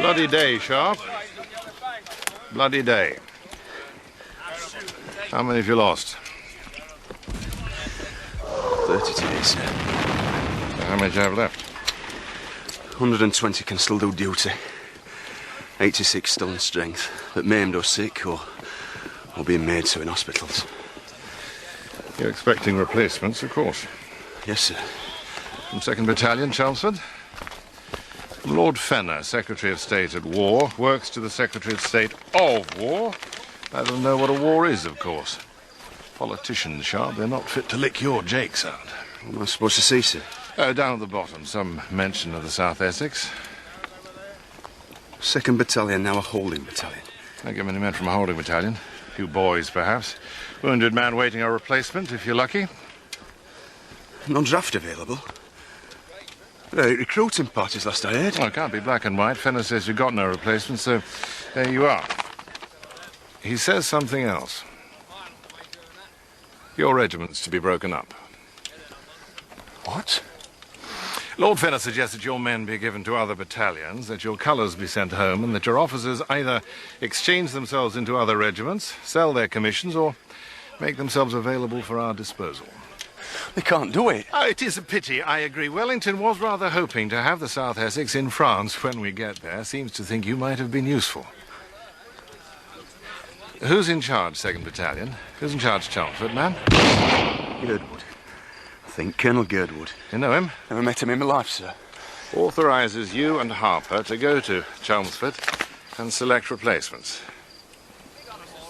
Bloody day, Sharp. Bloody day. How many have you lost? 30 today, sir. How many do you have left? 120 can still do duty. 86 still in strength, but maimed or sick or being made so in hospitals. You're expecting replacements, of course. Yes, sir. From 2nd Battalion, Chelmsford. Lord Fenner, Secretary of State at War, works to the Secretary of State of War. I don't know what a war is, of course. Politicians, Sharp, they're not fit to lick your jakes out. What am I supposed to see, sir? Oh, down at the bottom, some mention of the South Essex. 2nd Battalion, now a holding battalion. I get many men from a holding battalion. A few boys, perhaps. Wounded man waiting a replacement, if you're lucky. No draft available. Recruiting parties, last I heard. Well, it can't be black and white. Fenner says you've got no replacement, so there you are. He says something else. Your regiment's to be broken up. What? Lord Fenner suggests that your men be given to other battalions, that your colours be sent home, and that your officers either exchange themselves into other regiments, sell their commissions, or make themselves available for our disposal. They can't do it. Oh, it is a pity, I agree. Wellington was rather hoping to have the South Essex in France when we get there. Seems to think you might have been useful. Who's in charge, 2nd Battalion? Who's in charge, Chelmsford, man? Girdwood. I think Colonel Girdwood. You know him? Never met him in my life, sir. Authorises you and Harper to go to Chelmsford and select replacements.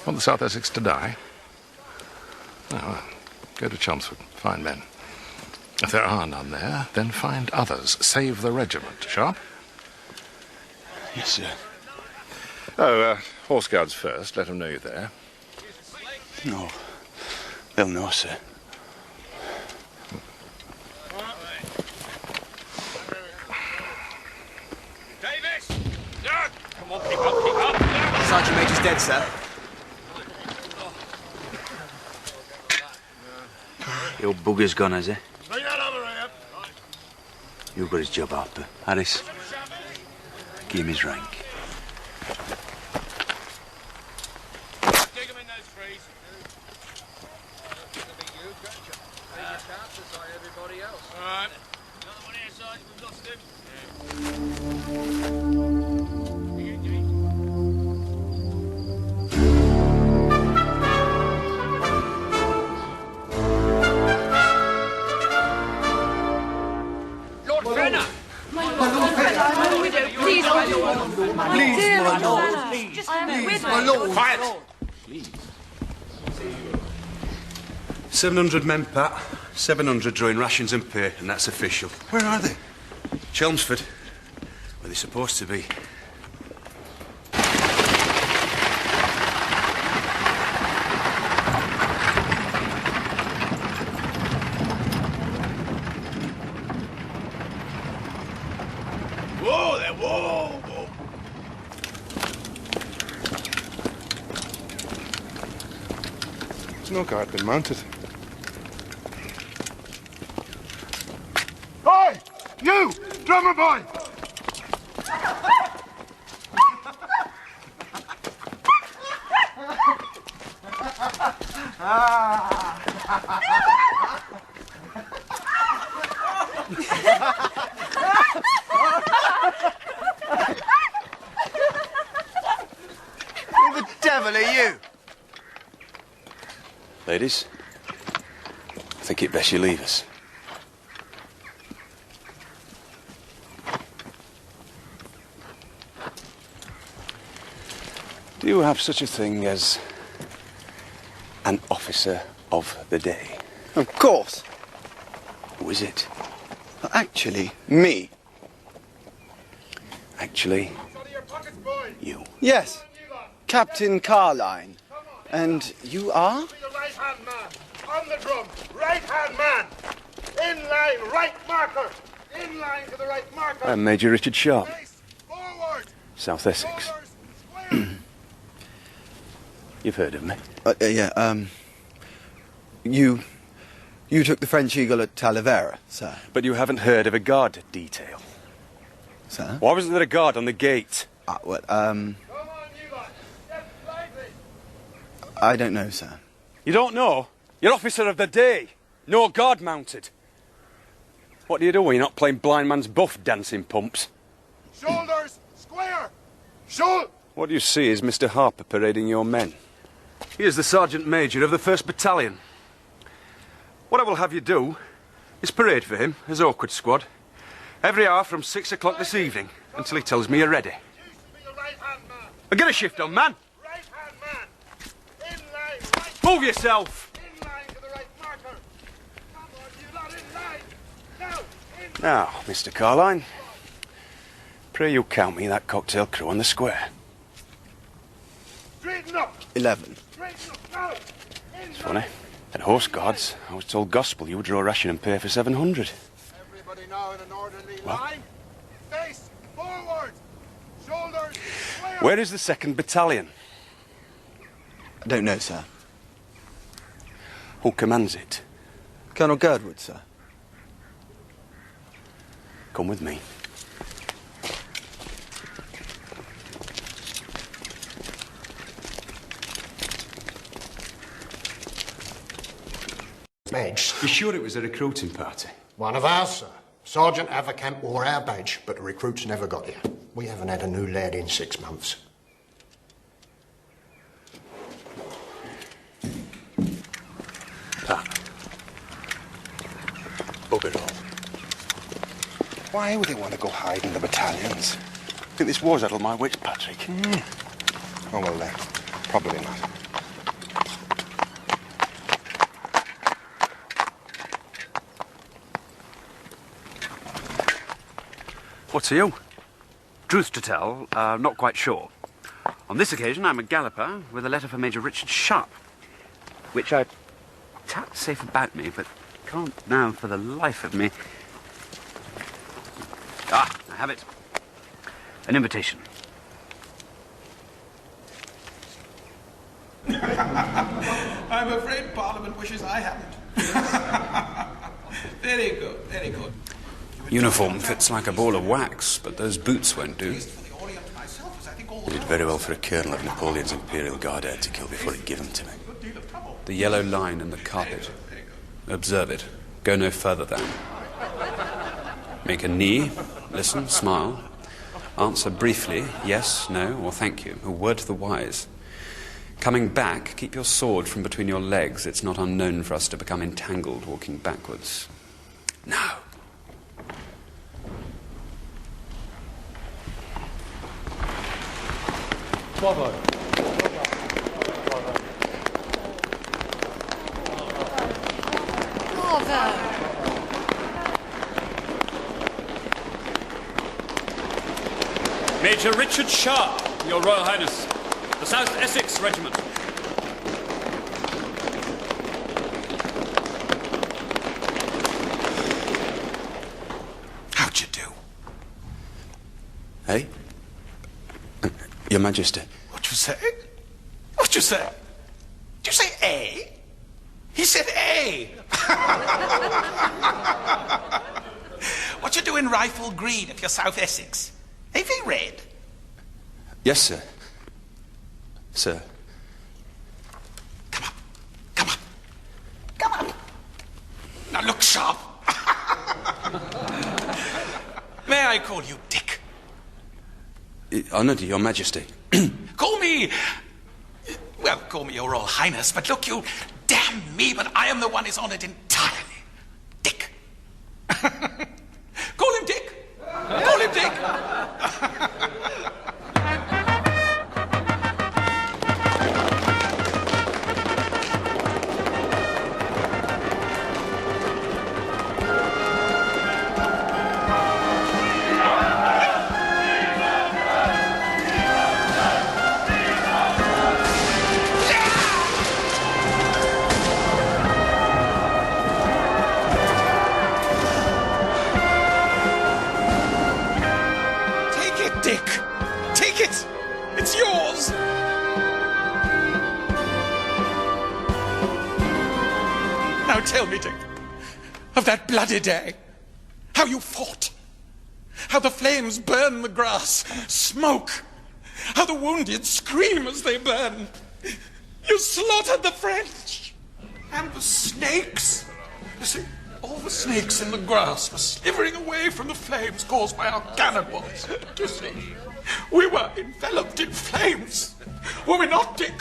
Want the South Essex to die? Oh, well, go to Chelmsford. Find men. If there are none there, then find others. Save the regiment. Sharp? Yes, sir. Oh, Horse Guards first. Let them know you're there. No. They'll know, sir. Davis! Come on, keep up. Sergeant Major's dead, sir. Your bugger's gone, has he? Bring that other up. You've got his job, Harper. Harris, give him his rank. Dig him in those trees. All right. Another one here, Sarge. We've lost him. Please, my lord. Please, my lord. Just with My lord. Quiet! 700 men, Pat. 700 drawing rations and pay, and that's official. Where are they? Chelmsford, where they're supposed to be. Whoa there, whoa! There's no guard been mounted. Hey! You! Drummer boy! Who the devil are you? Ladies, I think it best you leave us. Do you have such a thing as an officer of the day? Of course. Who is it? Actually, me. Actually, you. Yes. Captain Carline. And you are? The right-hand man. On the drum. Right-hand man. In line. Right marker. In line to the right marker. I'm Major Richard Sharp, Face forward. South Essex. Shoulders square. You've heard of me. Yeah, You took the French Eagle at Talavera, sir. But you haven't heard of a guard detail. Sir? Why wasn't there a guard on the gate? Well, Come on, you lot. Step lively. I don't know, sir. You don't know? You're officer of the day. No guard mounted. What do you do when you're not playing blind man's buff, dancing pumps? Shoulders square. Shoulder. What you see is Mr. Harper parading your men. He is the Sergeant Major of the 1st Battalion. What I will have you do is parade for him as awkward squad every hour from 6 o'clock this evening until he tells me you're ready. Used to be your right-hand man. Now get a shift on, man. Right-hand man. In line, right. Move yourself. In line to the right marker. Come on, you lot, in line. Now, in Now, Mr. Carline, pray you count me that cocktail crew on the square. straighten up. 11. Straighten up. Now. In It's funny. At Horse Guards, I was told gospel you would draw a ration and pay for 700. Everybody now in an orderly line. Face forward. Shoulders square. Where is the 2nd Battalion? I don't know, sir. Who commands it? Colonel Girdwood, sir. Come with me. Badge. You sure it was a recruiting party? One of ours, sir. Sergeant Avercamp wore our badge, but the recruits never got here. We haven't had a new lad in 6 months. Pat. Bugger all. Why would they want to go hide in the battalions? Think this war's addled my wits, Patrick? Oh, well, probably not. What's you? Truth to tell, not quite sure. On this occasion, I'm a galloper with a letter from Major Richard Sharp, which I tucked safe about me, but can't now for the life of me. Ah, I have it. An invitation. I'm afraid Parliament wishes I hadn't. Very good, very good. Uniform fits like a ball of wax, but those boots won't do. For the Orient myself, as I think all He did very well for a colonel of Napoleon's Imperial Guard heir to kill before he'd give him to me. good deal of trouble. The yellow line in the carpet. Observe it. Go no further than. Make a knee. Listen, smile. Answer briefly, yes, no, or thank you. A word to the wise. Coming back, keep your sword from between your legs. It's not unknown for us to become entangled walking backwards. Now. Bravo. Major Richard Sharp, Your Royal Highness. The South Essex Regiment. How'd you do? Hey? Your Majesty. What'd you say? What'd you say? Did you say A? He said A. What you do in Rifle Green if you're South Essex? AV Red? Yes, sir. Sir. Come up. Come up. Come up. Now look sharp. May I call you Dick? Honoured, Your Majesty. Call me... Well, call me Your Royal Highness, but look, you... Damn me, but I am the one who's honoured entirely. Dick. Call him Dick. Call him Dick. Now tell me, Dick, of that bloody day. How you fought. How the flames burn the grass, smoke. How the wounded scream as they burn. You slaughtered the French. And the snakes. You see, all the snakes in the grass were slithering away from the flames caused by our cannonballs. You see, we were enveloped in flames. Were we not, Dick?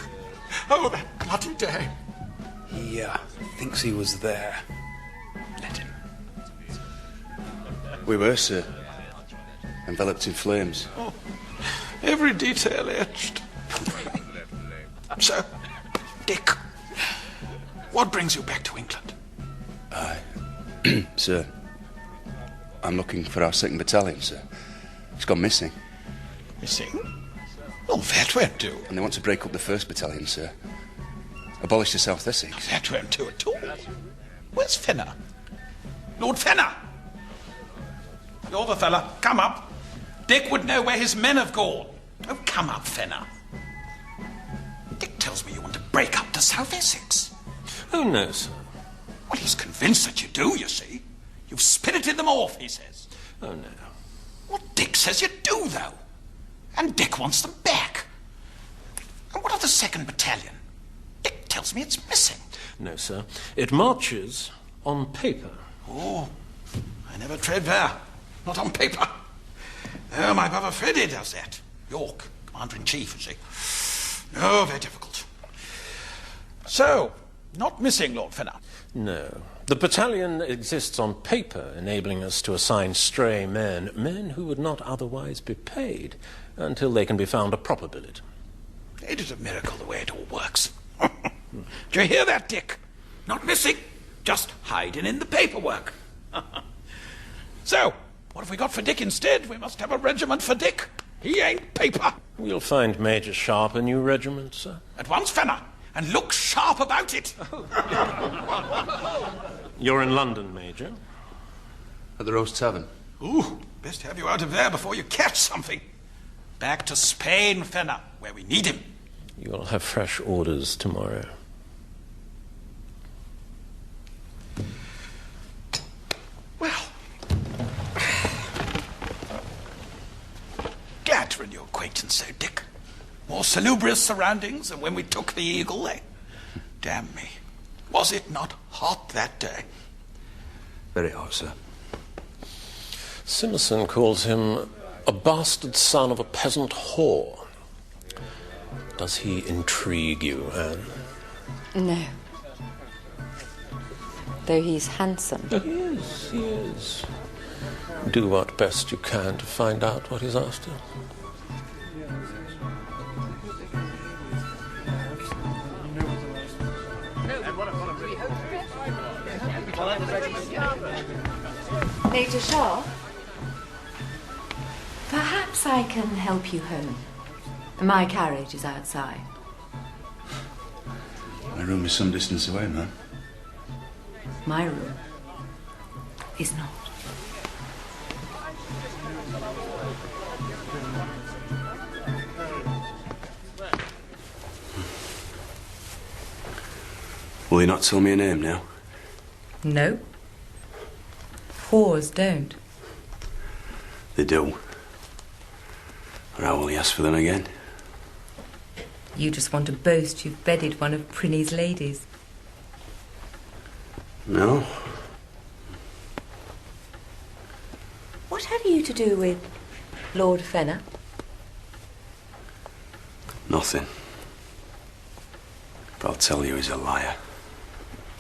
Oh, that bloody day. He thinks he was there. Let him. We were, sir. Enveloped in flames. Oh, every detail etched. So, Dick, what brings you back to England? Sir, I'm looking for our 2nd Battalion, sir. It's gone missing. Missing? Well, that won't do. And they want to break up the 1st Battalion, sir. Abolish the South Essex. That won't do at all. Where's Fenner? Lord Fenner! You're the fella. Come up. Dick would know where his men have gone. Oh, come up, Fenner. Dick tells me you want to break up the South Essex. Oh, no, sir. Well, he's convinced that you do, you see. You've spirited them off, he says. Oh, no. Well, Dick says you do, though. And Dick wants them back. And what of the 2nd Battalion? Dick tells me it's missing. No, sir. It marches on paper. Oh, I never tread there. Not on paper. Oh, my brother Freddie does that. York, Commander-in-Chief, you see. Oh, very difficult. So, not missing, Lord Fenner. No. The battalion exists on paper, enabling us to assign stray men, men who would not otherwise be paid, until they can be found a proper billet. It is a miracle the way it all works. Do you hear that, Dick? Not missing, just hiding in the paperwork. So, what have we got for Dick instead? We must have a regiment for Dick. He ain't paper. We'll find Major Sharp a new regiment, sir. At once, Fenner, and look sharp about it. You're in London, Major. At the Rose Tavern. Ooh, best have you out of there before you catch something. Back to Spain, Fenner, where we need him. You'll have fresh orders tomorrow. Well, glad to renew acquaintance, so Dick. More salubrious surroundings than when we took the Eagle, eh? Damn me. Was it not hot that day? Very hot, sir. Simmerson calls him a bastard son of a peasant whore. Does he intrigue you, Anne? No. Though he's handsome. He is. Do what best you can to find out what he's after. Major Shaw? Perhaps I can help you home. My carriage is outside. My room is some distance away, ma'am. My room is not. Will you not tell me a name now? No. Whores don't. They do. Or how will you ask for them again? You just want to boast you've bedded one of Prinny's ladies. No. What have you to do with Lord Fenner? Nothing. But I'll tell you he's a liar.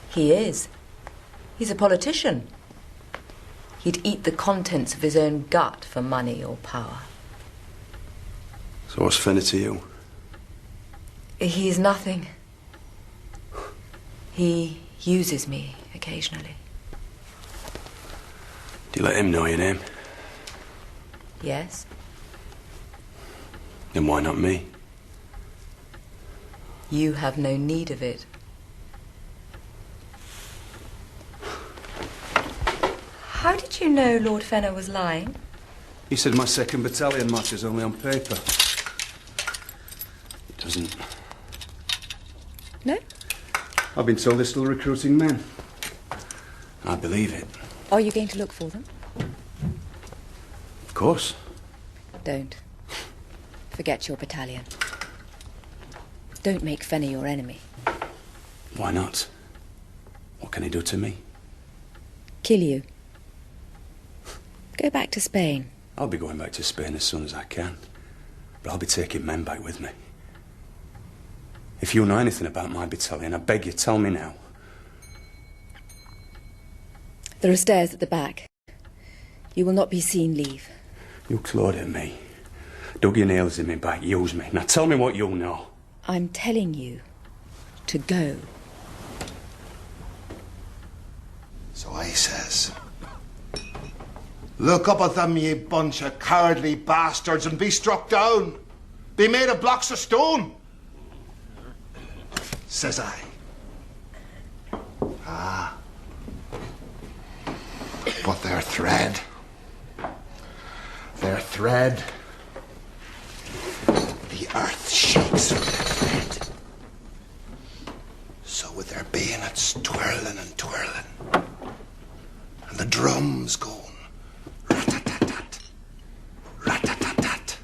He is. He's a politician. He'd eat the contents of his own gut for money or power. So what's Fenner to you? He's nothing. He uses me occasionally. Do you let him know your name? Yes. Then why not me? You have no need of it. How did you know Lord Fenner was lying? He said my 2nd Battalion marches only on paper. It doesn't. No? I've been told they're still recruiting men. I believe it. Are you going to look for them? Of course. Don't. Forget your battalion. Don't make Fenny your enemy. Why not? What can he do to me? Kill you. Go back to Spain. I'll be going back to Spain as soon as I can. But I'll be taking men back with me. If you know anything about my battalion, I beg you, tell me now. There are stairs at the back. You will not be seen leave. You clawed at me. Dug your nails in me back, used me. Now tell me what you know. I'm telling you to go. So I says, look up at them, ye bunch of cowardly bastards, and be struck down. Be made of blocks of stone. Says I. Ah. But their thread. The earth shakes with their thread. So with their bayonets twirling and twirling, and the drums going rat-a-tat-tat, rat-a-tat-tat,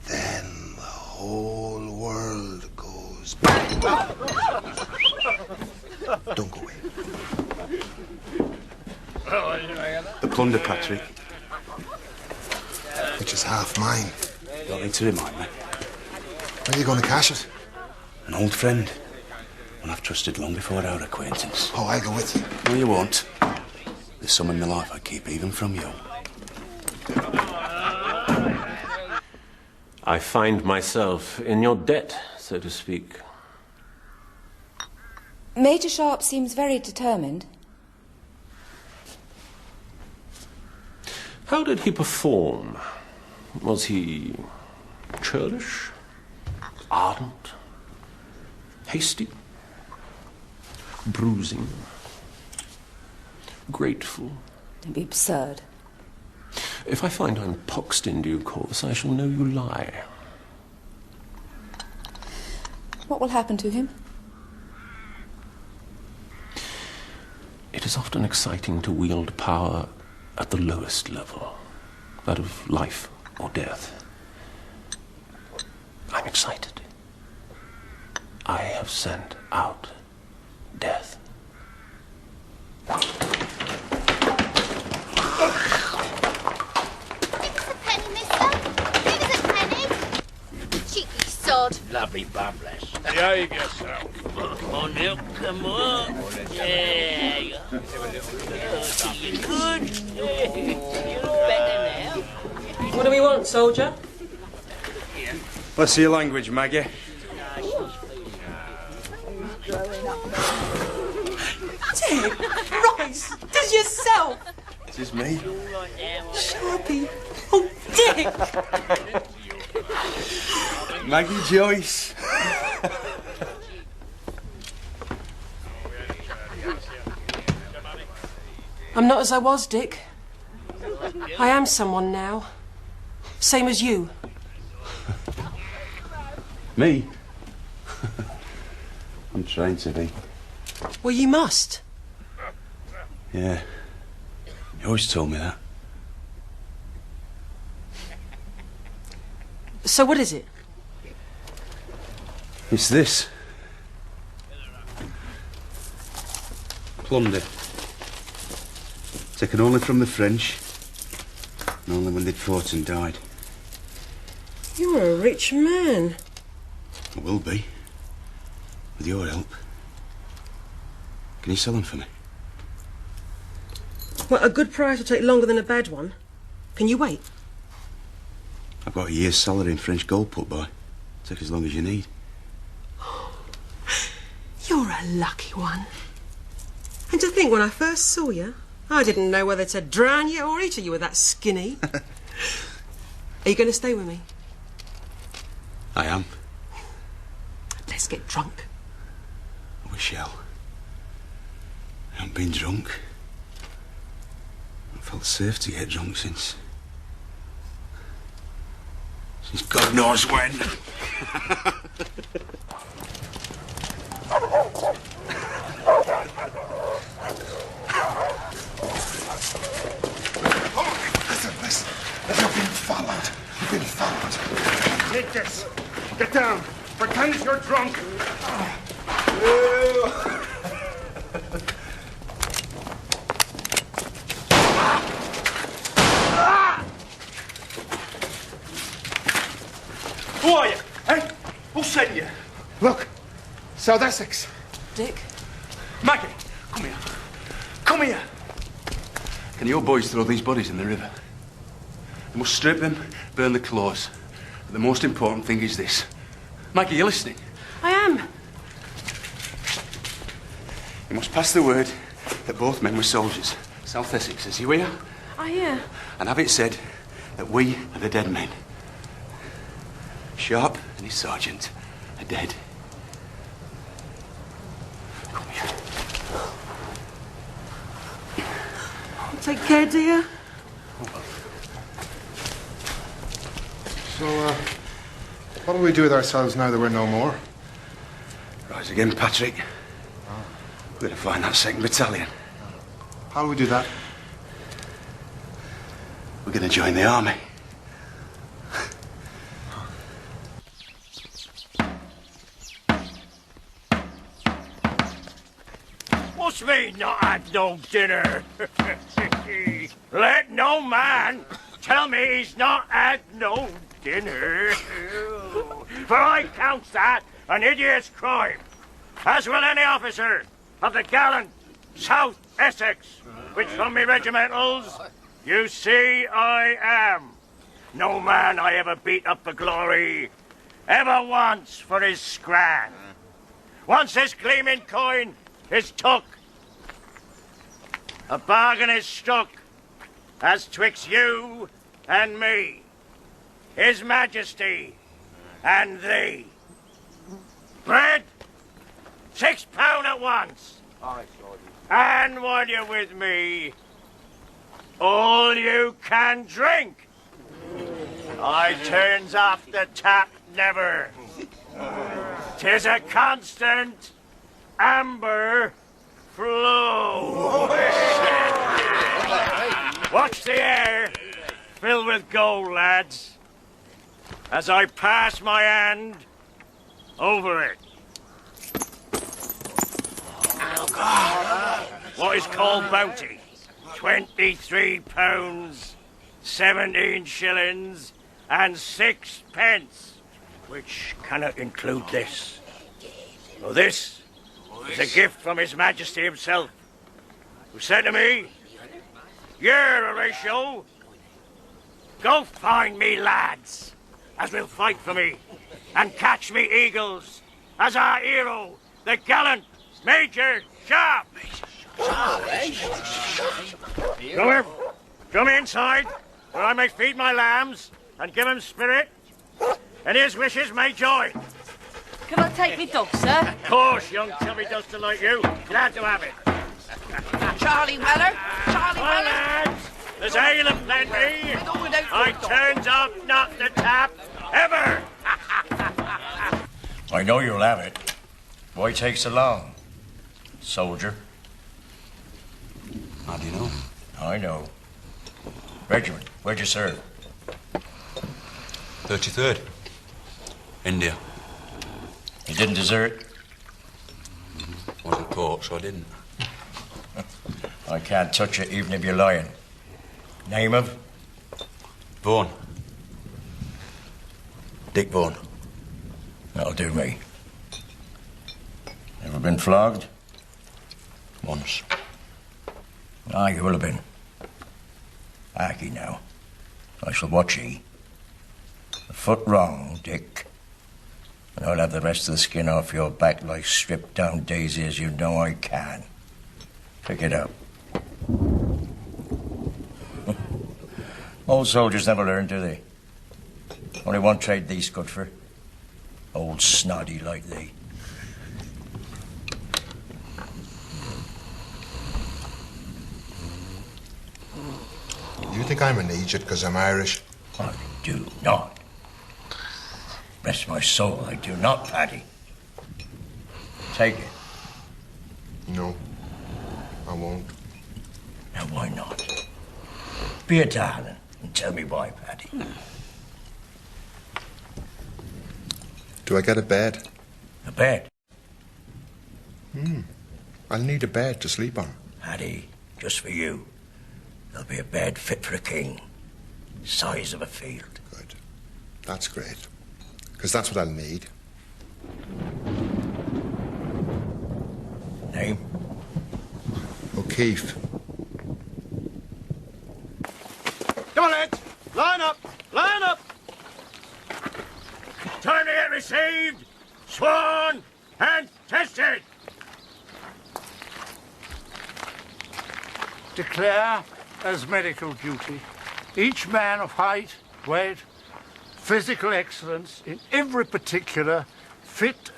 then the whole world goes bang. Don't go away. The plunder, Patrick. Which is half mine. Don't need to remind me. Where are you going to cash it? An old friend. One I've trusted long before our acquaintance. Oh, I'll go with you. No, you won't. There's some in my life I'd keep even from you. I find myself in your debt, so to speak. Major Sharp seems very determined. How did he perform? Was he churlish, ardent, hasty, bruising, grateful? Don't be absurd. If I find I'm poxed in due course, I shall know you lie. What will happen to him? It is often exciting to wield power at the lowest level, that of life or death. I'm excited. I have sent out death. Give us a penny, mister. Give us a penny. Cheeky sod. Lovely bumblers. Behave yourself. Come on now, come on. Yeah, you good. You look better now. What do we want, soldier? Bless your language, Maggie. Dick, rise. Does yourself. This is me. Sharpie. Oh, Dick. Maggie Joyce. I'm not as I was, Dick. I am someone now. Same as you. Me? I'm trying to be. Well, you must. Yeah. You always told me that. So what is it? It's this. Plunder. Taken only from the French, and only when they'd fought and died. You're a rich man. I will be. With your help. Can you sell them for me? Well, a good price will take longer than a bad one. Can you wait? I've got a year's salary in French gold put by. Take as long as you need. You're a lucky one. And to think when I first saw you, I didn't know whether to drown you or eat you were that skinny. Are you going to stay with me? I am. Let's get drunk. We shall. I haven't been drunk. I felt safe to get drunk since God knows when. South Essex. Dick? Maggie, come here. Come here. Can your boys throw these bodies in the river? They must strip them, burn the clothes. But the most important thing is this. Maggie, you listening? I am. You must pass the word that both men were soldiers. South Essex, is you hear? I hear. And have it said that we are the dead men. Sharp and his sergeant are dead. Come here. Take care, dear. So, what do we do with ourselves now that we're no more? Rise again, Patrick. We're going to find that 2nd Battalion. How do we do that? We're going to join the army. What's me not had no dinner? Let no man tell me he's not had no dinner. For I count that an idiot's crime, as will any officer of the gallant South Essex, which from me regimentals, you see I am. No man I ever beat up for glory, ever once for his scran. Once this gleaming coin is took, a bargain is struck, as twixt you and me, His Majesty and thee. Bread, £6 at once. And while you're with me, all you can drink. I turns off the tap never. 'Tis a constant amber flow. Watch the air fill with gold, lads, as I pass my hand over it. What is called bounty? £23, 17 shillings, and 6 pence, which cannot include this. Well, this is a gift from His Majesty himself, who said to me, "You're Horatio. Go find me lads, as will fight for me, and catch me eagles, as our hero, the gallant Major Sharp." Come inside, where I may feed my lambs and give them spirit, and his wishes may join. Can I take me dog, sir? Of course, young chubby duster like you. Glad to have it. Charlie Weller? Charlie Well, Weller? lads, there's ale and plenty. I turns off not the tap, ever. I know you'll have it. Why take so long? Soldier. How do you know? I know. Regiment, where'd you serve? 33rd. India. You didn't desert? Wasn't caught, so I didn't. I can't touch it even if you're lying. Name of? Vaughan. Dick Vaughan. That'll do me. Ever been flogged? Once. Ah, you will have been. Harky now. I shall watch ye. A foot wrong, Dick. And I'll have the rest of the skin off your back like stripped down daisy as you know I can. Pick it up. Old soldiers never learn, do they? Only one trade thee's good for. Old snoddy like thee. You think I'm an idiot because I'm Irish? I do not. Bless my soul, I do not, Paddy. Take it. No, I won't. Now, why not? Be a darling and tell me why, Paddy. Do I get a bed? A bed? I'll need a bed to sleep on. Paddy, just for you. There'll be a bed fit for a king. Size of a field. Good. That's great. Because that's what I'll need. Name? O'Keefe. Come on, lads! Line up! Line up! Time to get received, sworn, and tested! Declare as medical duty each man of height, weight, physical excellence in every particular fit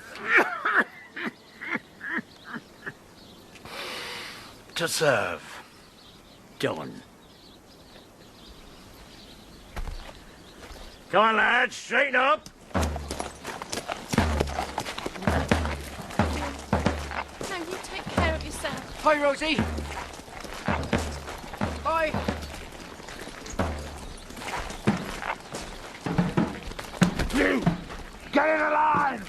to serve. Done. Come on, lads, straighten up. No, you take care of yourself. Hi, Rosie. Bye. You! Get in the line!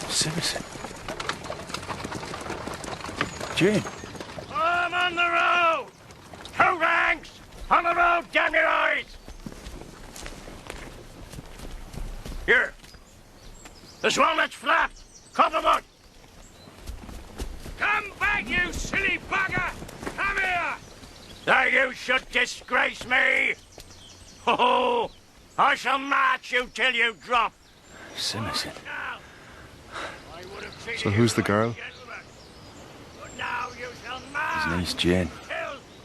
Simpson. Jane. I'm on the road! 2 ranks! On the road, damn your eyes! Here. There's one that's flat. Copperwood. Come back, you silly bugger! Come here! Now you should disgrace me! Oh, I shall march you till you drop. Simpson. So who's the girl? His name's Jane.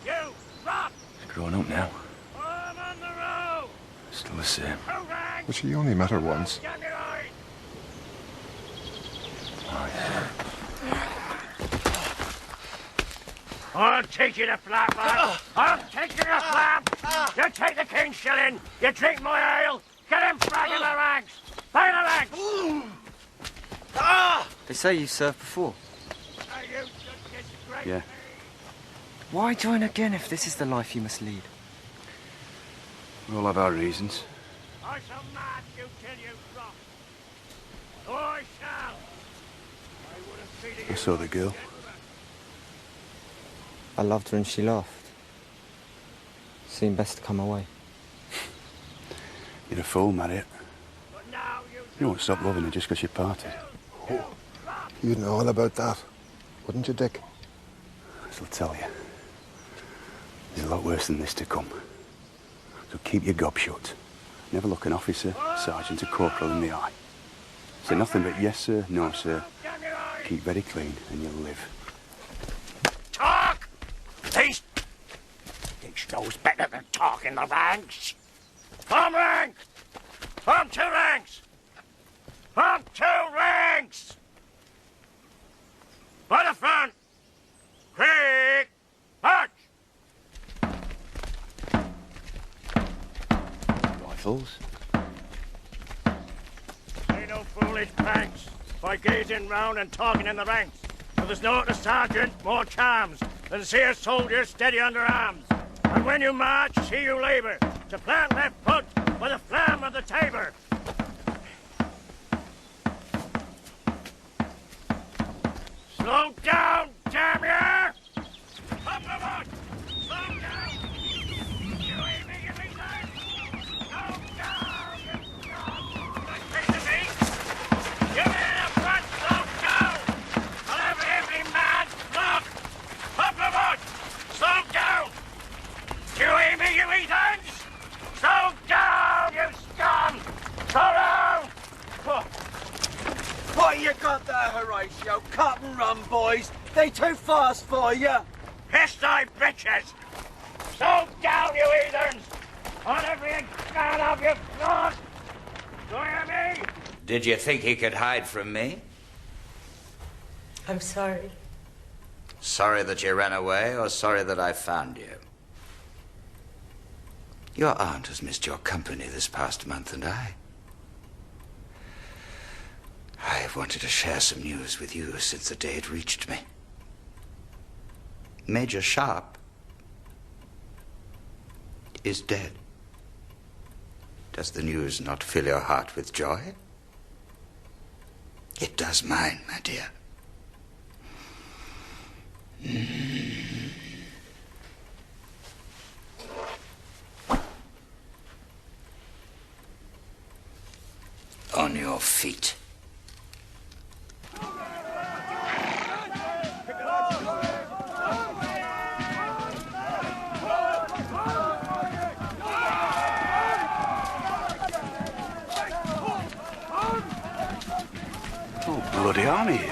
You drop. She's grown up now. I'm on the road. Still the same. But she only met her once. I'll take you to flat, man. I'll take you to flat. You take the king's shilling. You drink my ale. Get him back in the ranks. Back in the ranks. They say you served before. Yeah. Why join again if this is the life you must lead? We all have our reasons. I shall march you till you drop. Oh, I shall. I saw the girl. I loved her and she laughed. Seemed best to come away. You're a fool, Marriott. You won't stop loving her just because you parted. Oh, you'd know all about that, wouldn't you, Dick? I'll tell you. There's a lot worse than this to come. So keep your gob shut. Never look an officer, sergeant or corporal in the eye. Say nothing but yes, sir, no, sir. Keep very clean and you'll live. Talk! These knows better than talk in the ranks. Form rank! Form 2 ranks! Form 2 ranks! By the front! Quick! March! Rifles? Say no foolish pranks by gazing round and talking in the ranks. For there's no other sergeant more charms than see a soldier steady under arms. And when you march, see you labour to plant left foot by the flam of the tabor. Slow down, damn you! Up the foot! Slow down! You ain't making me say! Slow down, you dog! Listen to me! You're in the front, slow down! I'll have every man look! Up the foot! Slow down! You ain't making me dance! Slow down, you scum! Slow down! What you got there, Horatio? Cut and run, boys. They too fast for you. Piss thy bitches! Slow down, you heathens! On every gun of your throat! Do you hear me? Did you think he could hide from me? I'm sorry. Sorry that you ran away, or sorry that I found you? Your aunt has missed your company this past month, and I have wanted to share some news with you since the day it reached me. Major Sharp is dead. Does the news not fill your heart with joy? It does mine, my dear. On your feet. Oh, bloody army here.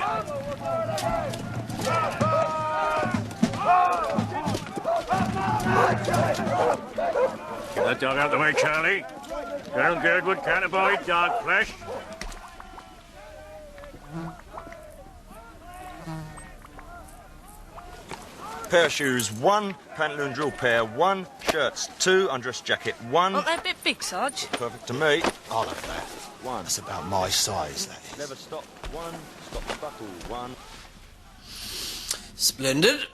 Get that dog out the way, Charlie. Colonel Girdwood can't avoid dog flesh. Pair of shoes, 1. Pantaloon drill pair, 1. Shirts, 2. Undress jacket, 1. Not that bit big, Sarge. Perfect to me. I'll have that. 1. That's about my size, that is. Never stop, 1. Stop the buckle, 1. Splendid.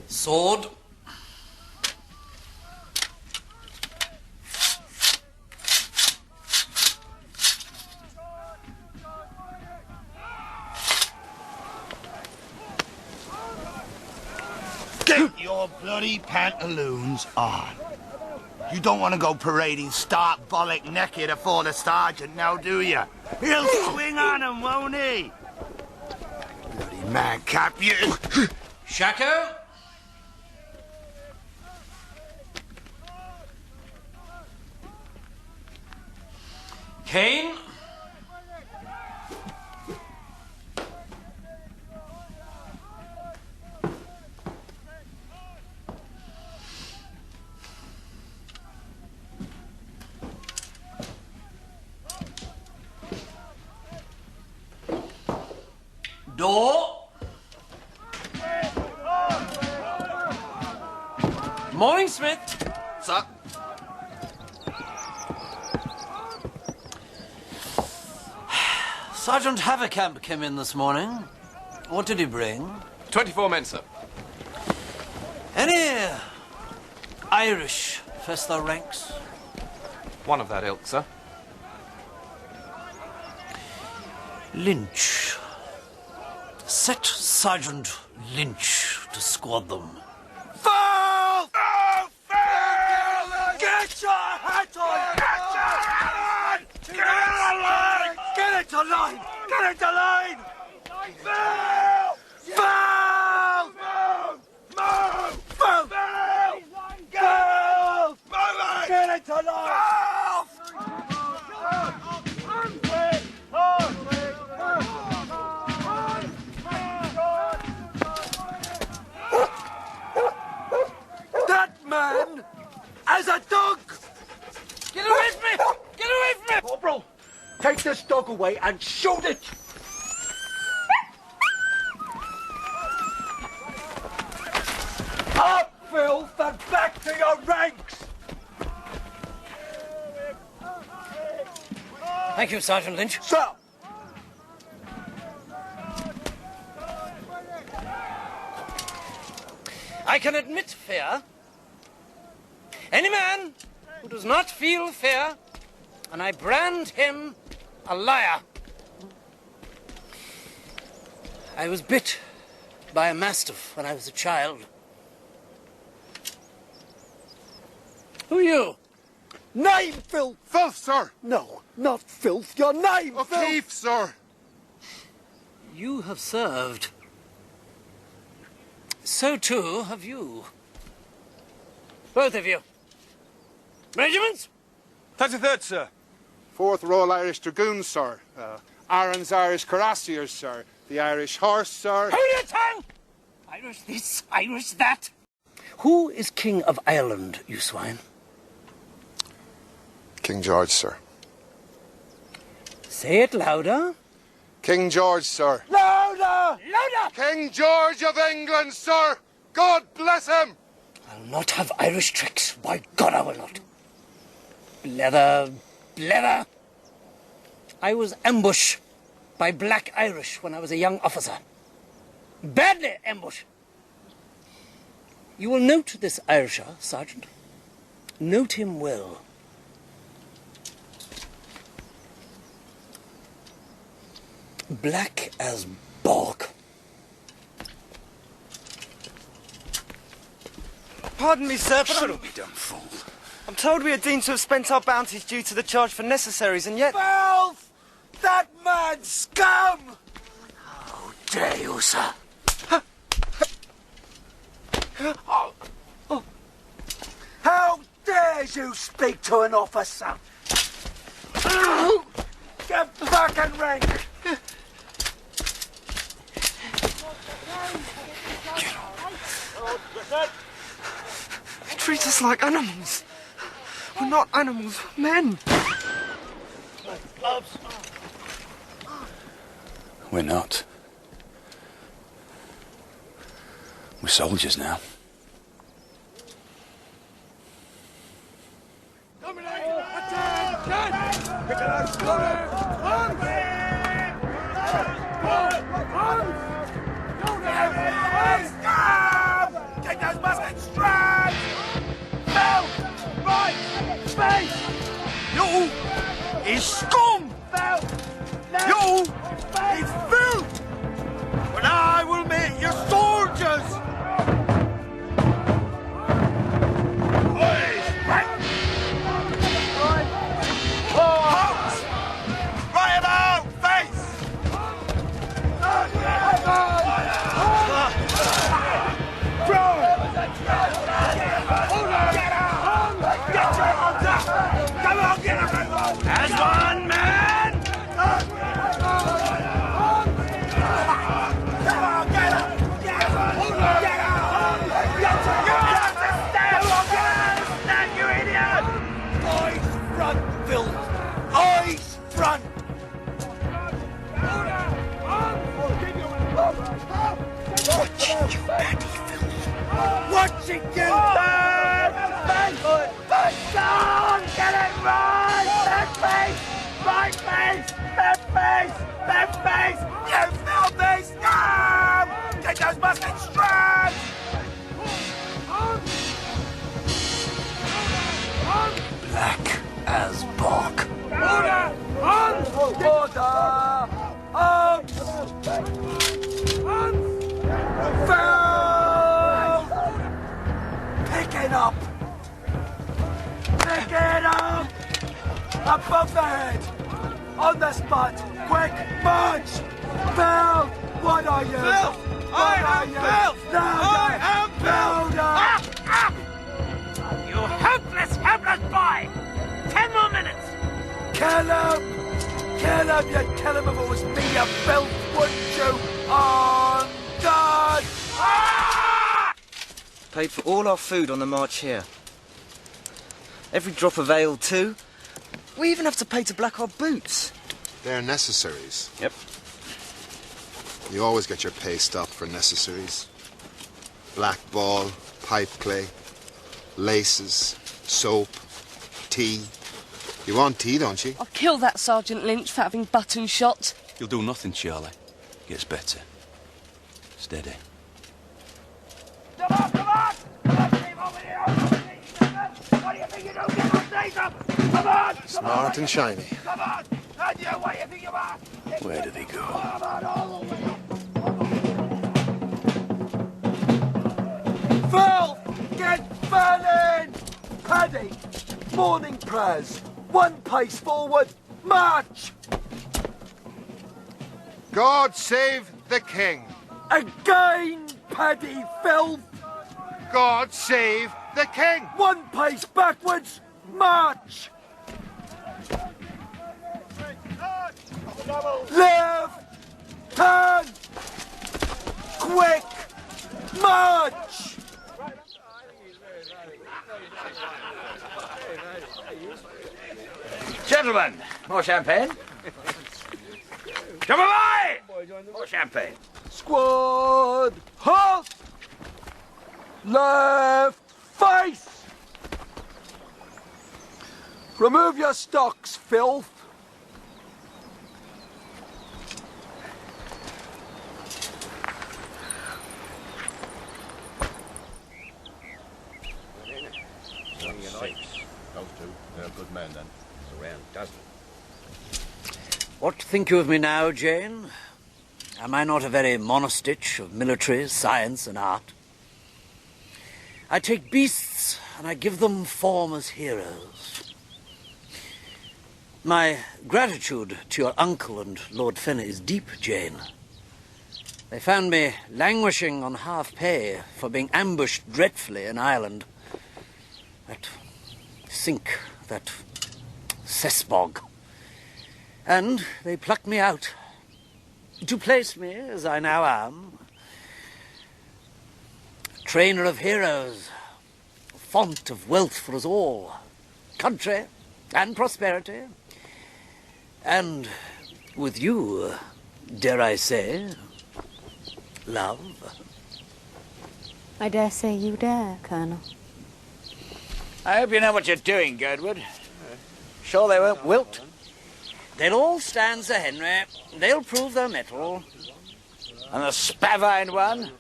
Sword. Get your bloody pantaloons on. You don't want to go parading stark bollock naked afore the sergeant now, do you? He'll swing on 'em, won't he? Bloody madcap, you... Shako. Kane. Door. Morning, Smith. Sir. Sergeant Haverkamp came in this morning. What did he bring? 24 men, sir. Any Irish first the ranks? One of that ilk, sir. Lynch. Set Sergeant Lynch to squad them. Foul! Foul! Foul! Get your hat on! Get your hat on! Get it to line! Get it to line! Foul! Foul! Move! Move! Go! Get it to line! That man as a dog! Get away from me! Get away from me! Corporal, take this dog away and shoot it! Up, filth, and back to your ranks! Thank you, Sergeant Lynch. Sir! I can admit fear. Any man who does not feel fear, and I brand him a liar. I was bit by a mastiff when I was a child. Who are you? Name, Filth! Filth, sir! No, not Filth, your name, O'Keefe, sir! You have served. So too have you. Both of you. Regiments? 33rd, sir. 4th Royal Irish Dragoons, sir. Aaron's Irish Cuirassiers, sir. The Irish Horse, sir. Hold your tongue! Irish this, Irish that. Who is King of Ireland, you swine? King George, sir. Say it louder. King George, sir. Louder! Louder! King George of England, sir! God bless him! I'll not have Irish tricks. By God, I will not. Blether, blether. I was ambushed by Black Irish when I was a young officer. Badly ambushed. You will note this Irisher, Sergeant. Note him well. Black as bark. Pardon me, sir, but Shut up, you damn fool. I'm told we are deemed to have spent our bounties due to the charge for necessaries, and yet... Filth! That man's scum! How dare you, sir? How dare you speak to an officer? Get back and rank! You treat us like animals. We're not animals, men. We're not. We're soldiers now. Take those muskets straight! Now! Right! Space! You is scum! You is filth! But I will make you soldiers! Halt! Right about face! As one man! Stand, you idiot! Eyes front, Phil! Eyes front! Watch you, Paddy, Phil! Watch it, you! Push on! Get it right! Left face! Right face! Left face! Left face! You filthy scum! Get those muskets straight! Black as bark. Order! Arms! Order! Arms! Arms! Pick it up! Pick it up! Above the head! On the spot! Quick march! Phil! What are you? Phil! I am Phil! I am Phil! You helpless, helpless boy! 10 more minutes! Kill him! Kill him! You'd kill him if it was me, you filth, wouldn't you? On God! Paid for all our food on the march here. Every drop of ale, too. We even have to pay to black our boots. They're necessaries. Yep. You always get your pay stopped for necessaries. Black ball, pipe clay, laces, soap, tea. You want tea, don't you? I'll kill that Sergeant Lynch for having button shot. You'll do nothing, Charlie. Gets better. Steady. Come on! Come on! Come on, Steve, over here! What do you think you're doing? Get on, Nathan! Come on! Smart and shiny. Come on! And you, what do you think you are? Where do they go? Come on, all the way up. Phil! Get burning! Paddy! Morning prayers! One pace forward! March! God save the king! Again, Paddy Filth! God save the king! One pace backwards! March! Left! Turn! Quick! March! Gentlemen, more champagne? Come away! More champagne. Squad! Halt! Left face! Remove your stocks, filth! 6. Those two, they're good men then. Around a dozen. What think you of me now, Jane? Am I not a very monostitch of military, science and art? I take beasts and I give them form as heroes. My gratitude to your uncle and Lord Fenner is deep, Jane. They found me languishing on half pay for being ambushed dreadfully in Ireland. That sink, that cessbog. And they plucked me out to place me, as I now am, a trainer of heroes, a font of wealth for us all, country and prosperity, and with you, dare I say, love. I dare say you dare, Colonel. I hope you know what you're doing, Girdwood. Sure they won't wilt? They'll all stand, Sir Henry. They'll prove their mettle. And the spavined one?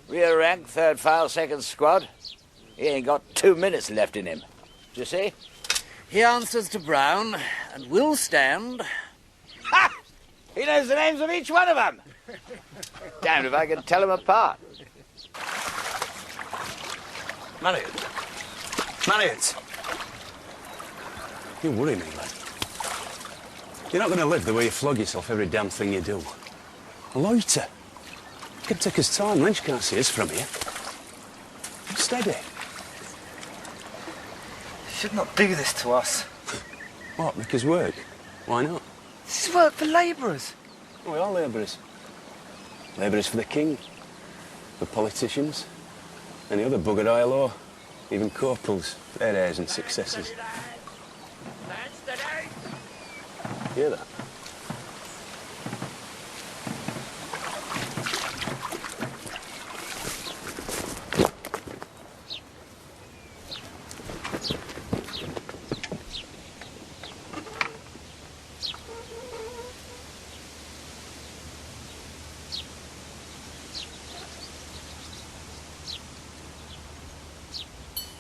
Rear rank, third file, second squad. He ain't got 2 minutes left in him. Do you see? He answers to Brown and will stand. Ha! He knows the names of each one of them. Damned if I can tell them apart. Marriott. Marriott. You worry me, lad. You're not going to live the way you flog yourself every damn thing you do. Loiter. You can take his time. Lynch can't see us from here. Steady. You should not do this to us. What, make us work? Why not? This is work for labourers. We are labourers. Labourers for the king, for politicians, any other buggered ILO, even corporals, their heirs and successors. Hear that?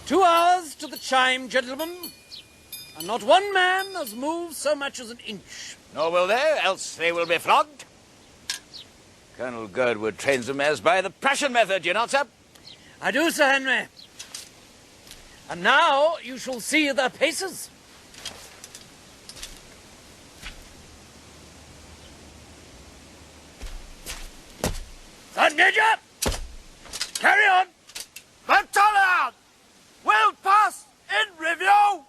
"2 hours to the chime, gentlemen, and not one man has moved so much as an inch." Nor will they, else they will be flogged. Colonel Girdwood trains them as by the Prussian method, you not, sir? I do, Sir Henry. And now you shall see their paces. Sergeant Major! Carry on! Battalion! Will pass in review!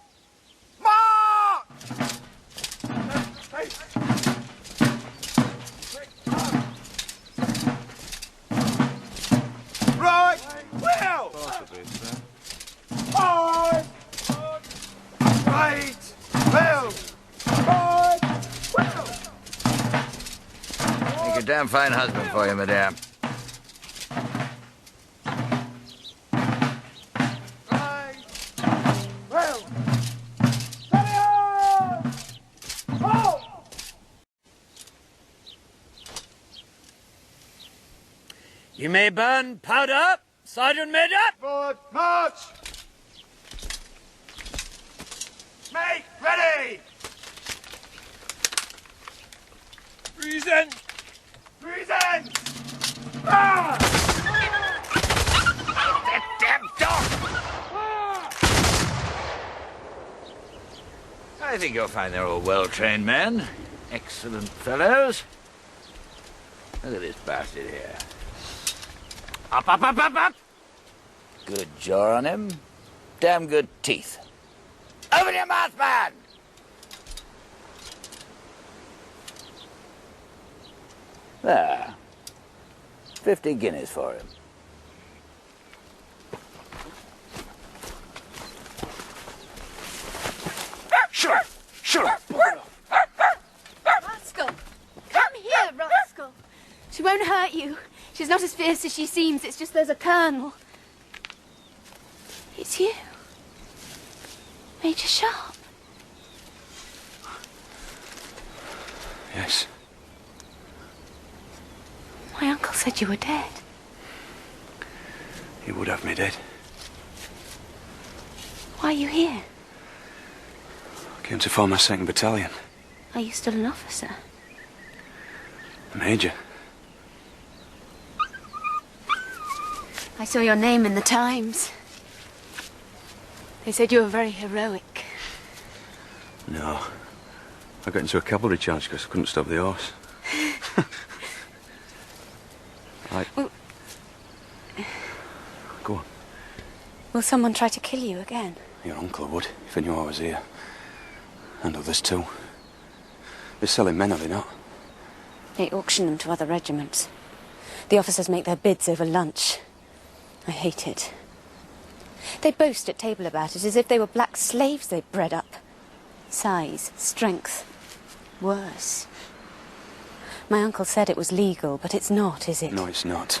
March! Right, Will! Forward! Right, Will! Forward, Will! Make a damn fine husband for you, madame. You may burn powder, Sergeant Major. Forward, march! Make ready! Present! Present! Ah! That damn dog! I think you'll find they're all well-trained men. Excellent fellows. Look at this bastard here. Up, up, up, up, up! Good jaw on him. Damn good teeth. Open your mouth, man! There. 50 guineas for him. Sure, sure. Rascal! Come here, rascal! She won't hurt you. She's not as fierce as she seems. It's just there's a colonel. It's you. Major Sharp. Yes. My uncle said you were dead. He would have me dead. Why are you here? I came to form my 2nd Battalion. Are you still an officer? A major. I saw your name in the Times. They said you were very heroic. No. I got into a cavalry charge because I couldn't stop the horse. Well, Go on. will someone try to kill you again? Your uncle would, if he knew I was here. And others too. They're selling men, are they not? They auction them to other regiments. The officers make their bids over lunch. I hate it. They boast at table about it as if they were black slaves they'd bred up. Size, strength, worse. My uncle said it was legal, but it's not, is it? No, it's not.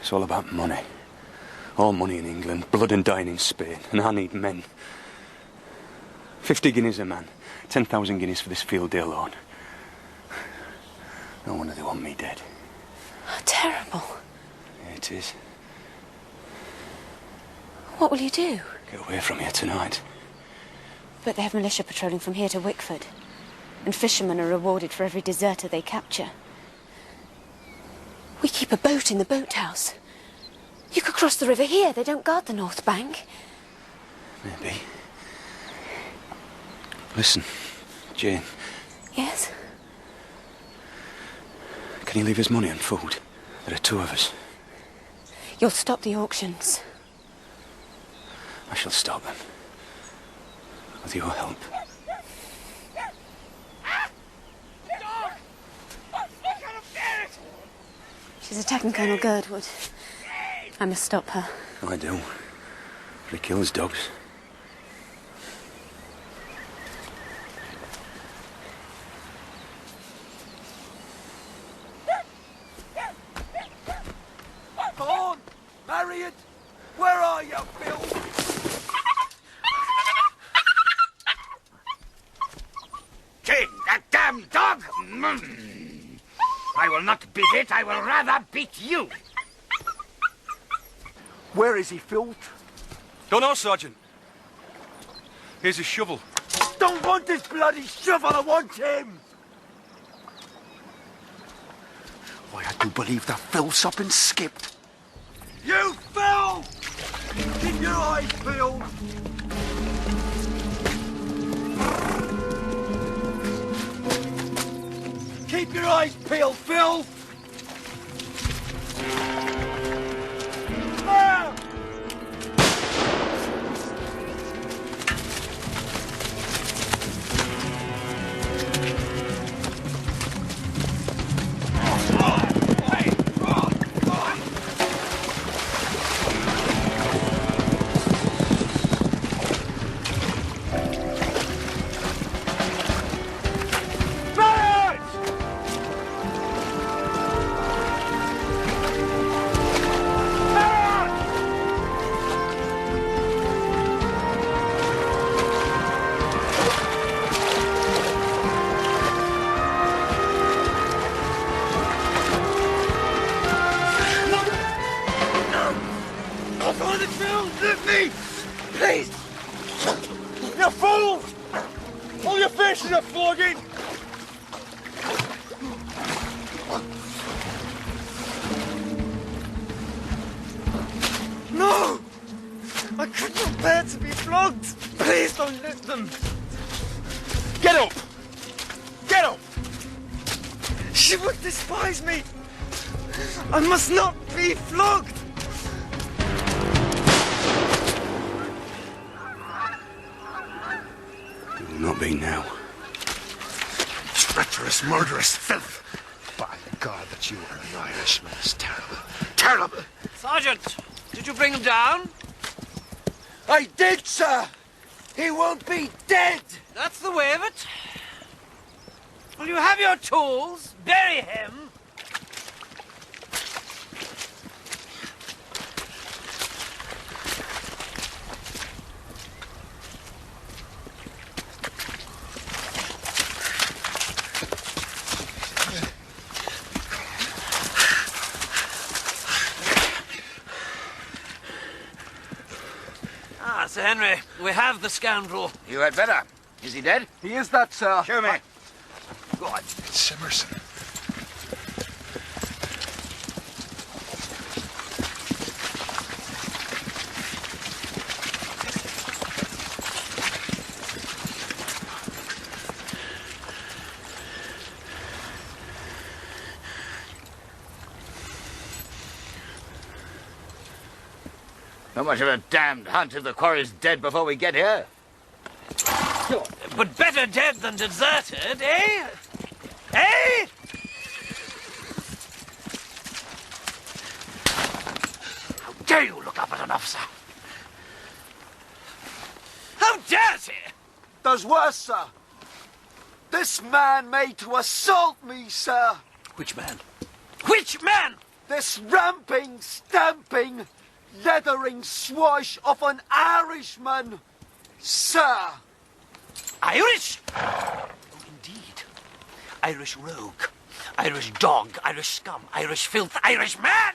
It's all about money. All money in England, blood and dying in Spain, and I need men. 50 guineas a man, 10,000 guineas for this field day alone. No wonder they want me dead. Terrible. Yeah, it is. What will you do? Get away from here tonight. But they have militia patrolling from here to Wickford. And fishermen are rewarded for every deserter they capture. We keep a boat in the boathouse. You could cross the river here. They don't guard the north bank. Maybe. Listen, Jane. Yes? Can you leave us money and food? There are 2 of us. You'll stop the auctions. I shall stop them. With your help. She's attacking Colonel Girdwood. I must stop her. I do. But he kills dogs. Vaughan! Harriet! Where are you, Phil? Jane, that damn dog! I will not beat it, I will rather beat you. Where is he, Phil? Don't know, Sergeant. Here's his shovel. Don't want this bloody shovel, I want him! Why, I do believe that Phil's up and skipped. You, Phil! Keep your eyes peeled! Keep your eyes peeled, Phil! There! Let me! Please! You fool! All your faces are flogging! No! I could not bear to be flogged! Please don't let them! Get up! Get up! She would despise me! I must not be flogged! It will not be now. Treacherous, murderous filth! By God, that you are an Irishman is terrible. Terrible! Sergeant, did you bring him down? I did, sir! He won't be dead! That's the way of it. Will you have your tools? Bury him. Ah, Sir Henry, we have the scoundrel. You had better. Is he dead? He is that, sir. Show me. Go on. It's Simmers. Not much of a damned hunt if the quarry's dead before we get here. But better dead than deserted, eh? Eh? How dare you look up at an officer? How dares he? There's worse, sir. This man made to assault me, sir. Which man? Which man? This ramping, stamping, leathering swash of an Irishman, sir. Irish? Oh, indeed. Irish rogue, Irish dog, Irish scum, Irish filth, Irish man!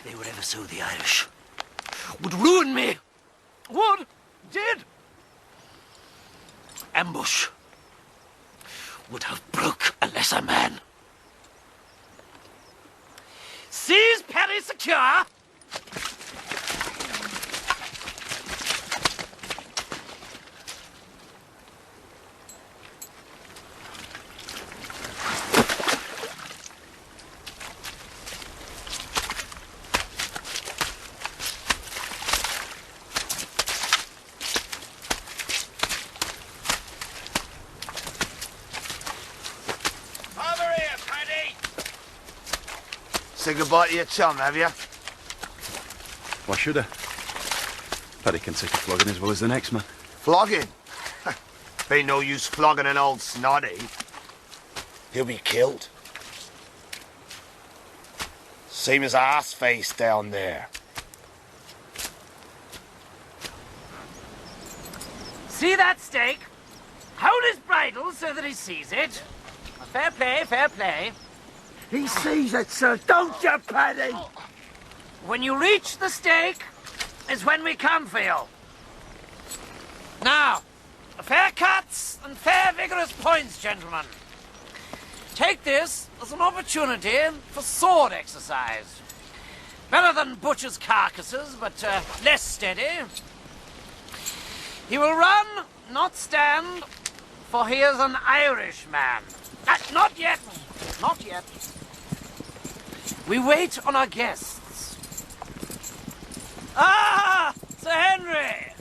They were ever so, the Irish. Would ruin me. Would. Did. Ambush. Would have broke a lesser man. Seize Perry secure. Say goodbye to your chum, have you? Why should I? Paddy can take a flogging as well as the next man. Flogging? Ain't no use flogging an old snotty. He'll be killed. Same as arse face down there. See that stake? Hold his bridle so that he sees it. Fair play, fair play. He sees it, sir, don't you, Paddy? When you reach the stake is when we come for you. Now, fair cuts and fair vigorous points, gentlemen. Take this as an opportunity for sword exercise. Better than butcher's carcasses, but less steady. He will run, not stand, for he is an Irishman. Not yet, not yet. We wait on our guests. Ah, Sir Henry!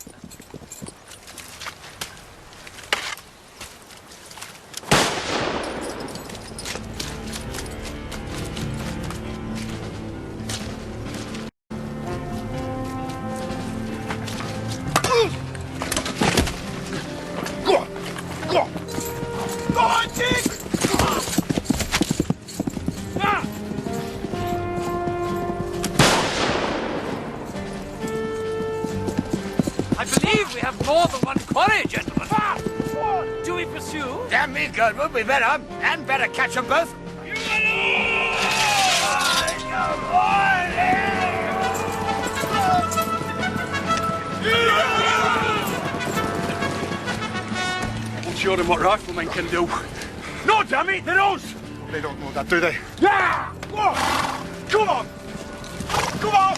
Go on! Go on! Go on, Dick! I believe we have more than one quarry, gentlemen. Do we pursue? Damn me, Girdwood, we better. And better catch them both. We'll show them what riflemen can do. No, damn it, they're us! They don't know that, do they? Yeah! Go on! Come on! Come on!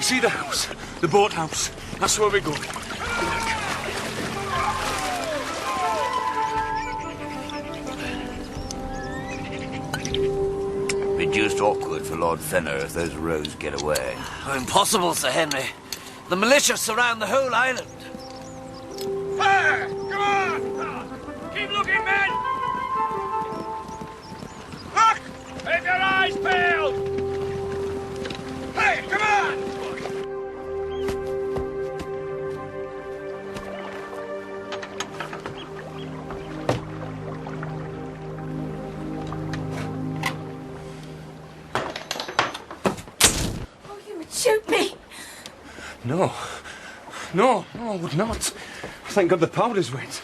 See the house? The boathouse. That's where we're going. Be deuced awkward for Lord Fenner if those rogues get away. Oh, impossible, Sir Henry. The militia surround the whole island. Fire! Come on! Keep looking, men! Look! Keep your eyes peeled! Hey, come on! Oh, you would shoot me! No. No, I would not. Thank God the powder's wet.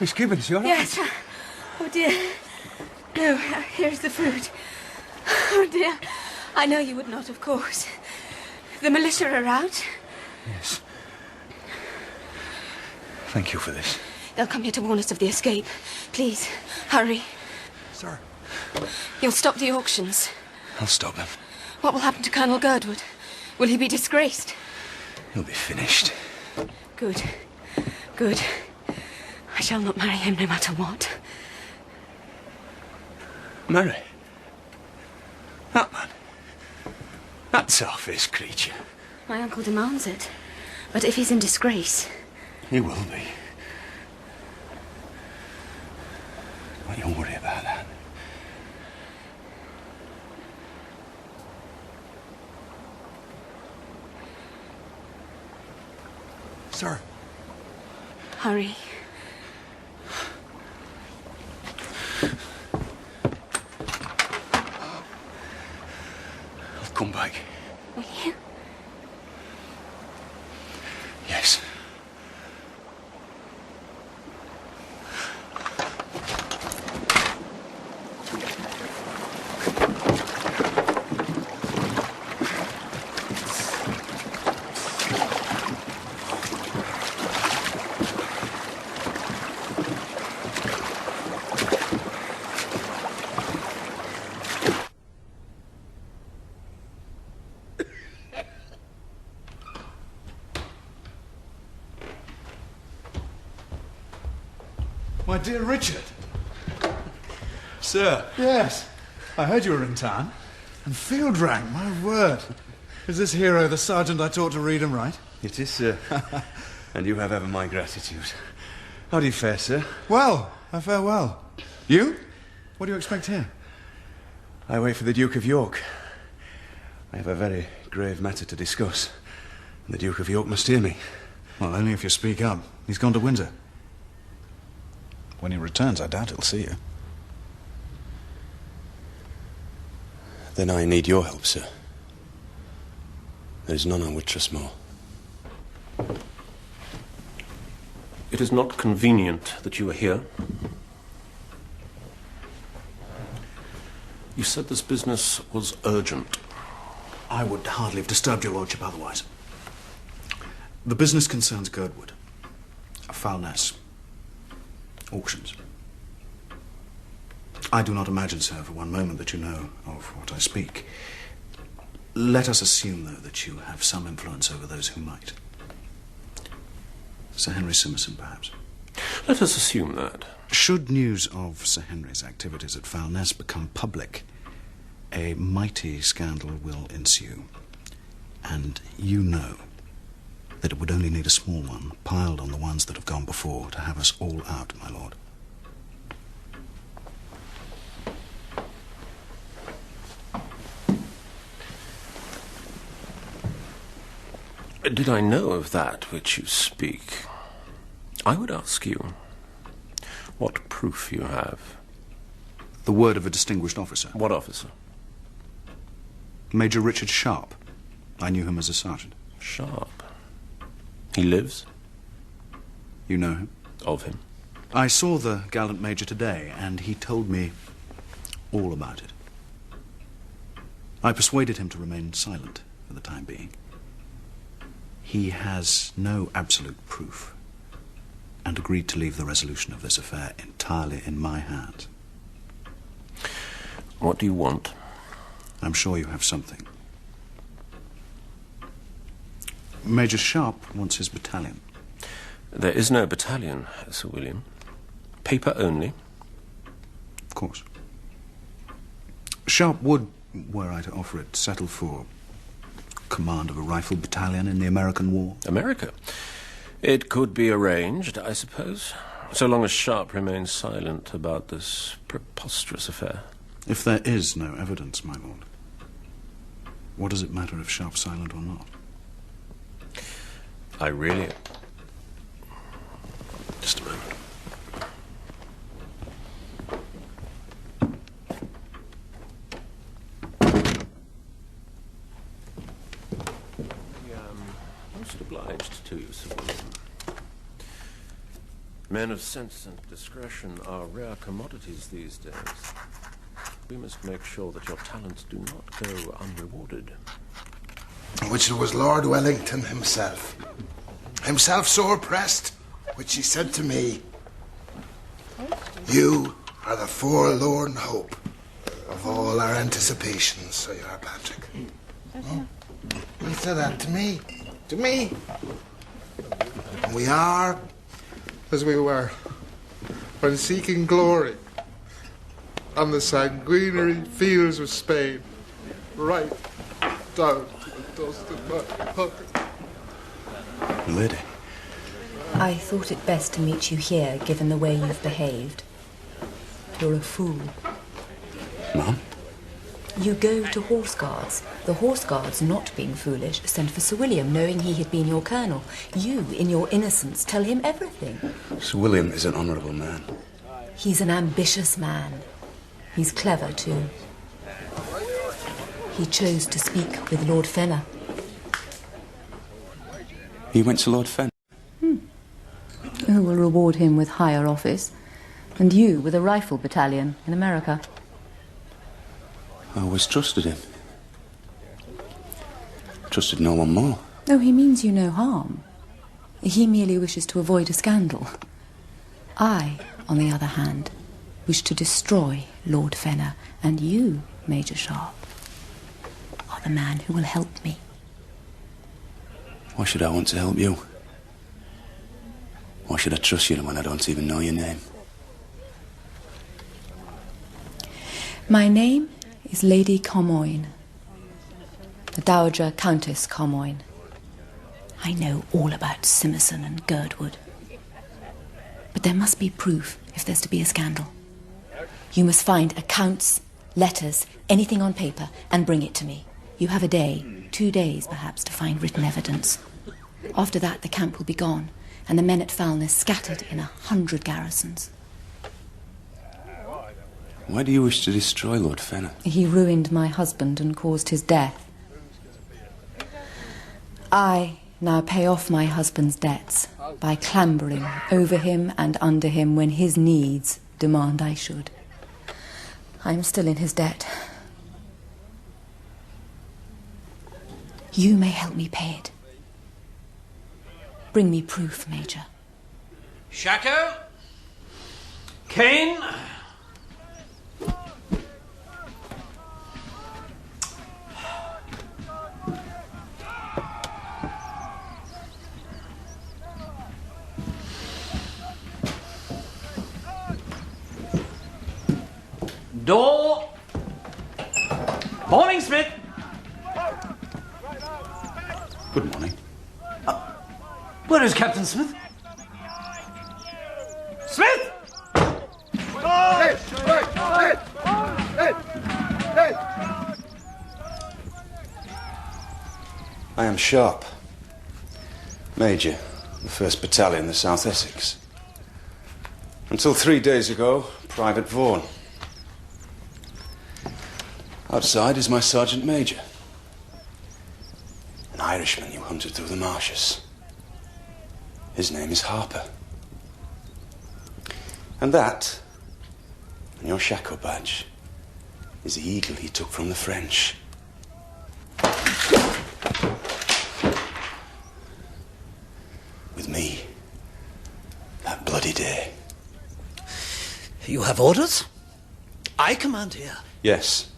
Miss Gibbons, you all right? Yes. Oh, dear. No, here's the food. Oh, dear. I know you would not, of course. The militia are out. Yes. Thank you for this. They'll come here to warn us of the escape. Please, hurry. Sir. You'll stop the auctions. I'll stop them. What will happen to Colonel Girdwood? Will he be disgraced? He'll be finished. Good. Good. I shall not marry him no matter what. Mary? That man? That soft-faced creature? My uncle demands it. But if he's in disgrace... He will be. Don't you worry about that. Sir. Hurry. I'll come back. Will you? Yes. My dear Richard. Sir. Yes. I heard you were in town. And field rank, my word. Is this hero the sergeant I taught to read and write? It is, sir. And you have ever my gratitude. How do you fare, sir? Well, I fare well. You? What do you expect here? I wait for the Duke of York. I have a very grave matter to discuss. And the Duke of York must hear me. Well, only if you speak up. He's gone to Windsor. When he returns, I doubt he'll see you. Then I need your help, sir. There is none I would trust more. It is not convenient that you are here. You said this business was urgent. I would hardly have disturbed your lordship otherwise. The business concerns Girdwood. Foulness. Auctions. I do not imagine, sir, for one moment that you know of what I speak. Let us assume, though, that you have some influence over those who might. Sir Henry Simmerson, perhaps. Let us assume that. Should news of Sir Henry's activities at Foulness become public, a mighty scandal will ensue. And you know that it would only need a small one, piled on the ones that have gone before, to have us all out, my lord. Did I know of that which you speak, I would ask you what proof you have. The word of a distinguished officer. What officer? Major Richard Sharp. I knew him as a sergeant. Sharp? He lives? You know him? Of him. I saw the gallant major today, and he told me all about it. I persuaded him to remain silent for the time being. He has no absolute proof, and agreed to leave the resolution of this affair entirely in my hands. What do you want? I'm sure you have something. Major Sharp wants his battalion. There is no battalion, Sir William. Paper only. Of course. Sharp would, were I to offer it, settle for command of a rifle battalion in the American War. America? It could be arranged, I suppose, so long as Sharp remains silent about this preposterous affair. If there is no evidence, my lord, what does it matter if Sharp's silent or not? I really... Just a moment. Most obliged to you, Sir William. Men of sense and discretion are rare commodities these days. We must make sure that your talents do not go unrewarded. Which it was Lord Wellington himself. Himself sore pressed, which he said to me, "You are the forlorn hope of all our anticipations, so you are, Patrick." Oh, he said that to me. To me. And we are as we were when seeking glory on the sanguinary fields of Spain, right down to the dust in my pocket. Lady. I thought it best to meet you here, given the way you've behaved. You're a fool. Ma'am? You go to Horse Guards. The Horse Guards, not being foolish, sent for Sir William, knowing he had been your colonel. You, in your innocence, tell him everything. Sir William is an honourable man. He's an ambitious man. He's clever, too. He chose to speak with Lord Fenner. He went to Lord Fenn. Who will reward him with higher office, and you with a rifle battalion in America. I always trusted him. Trusted no one more. Oh, he means you no harm. He merely wishes to avoid a scandal. I, on the other hand, wish to destroy Lord Fenner, and you, Major Sharp, are the man who will help me. Why should I want to help you? Why should I trust you when I don't even know your name? My name is Lady Commoyne, the Dowager Countess Commoyne. I know all about Simmerson and Girdwood. But there must be proof if there's to be a scandal. You must find accounts, letters, anything on paper, and bring it to me. You have a day, 2 days perhaps, to find written evidence. After that, the camp will be gone, and the men at Foulness scattered in 100 garrisons. Why do you wish to destroy Lord Fenner? He ruined my husband and caused his death. I now pay off my husband's debts by clambering over him and under him when his needs demand I should. I am still in his debt. You may help me pay it. Bring me proof, Major. Shacko? Kane? Door. Morning, Smith. Good morning. Where is Captain Smith? Smith! Hey! Hey! Hey! Hey! I am Sharp, Major, the 1st Battalion, the South Essex. Until 3 days ago, Private Vaughan. Outside is my Sergeant Major, an Irishman you hunted through the marshes. His name is Harper. And that, on your shako badge, is the eagle he took from the French. With me, that bloody day. You have orders? I command here. Yes,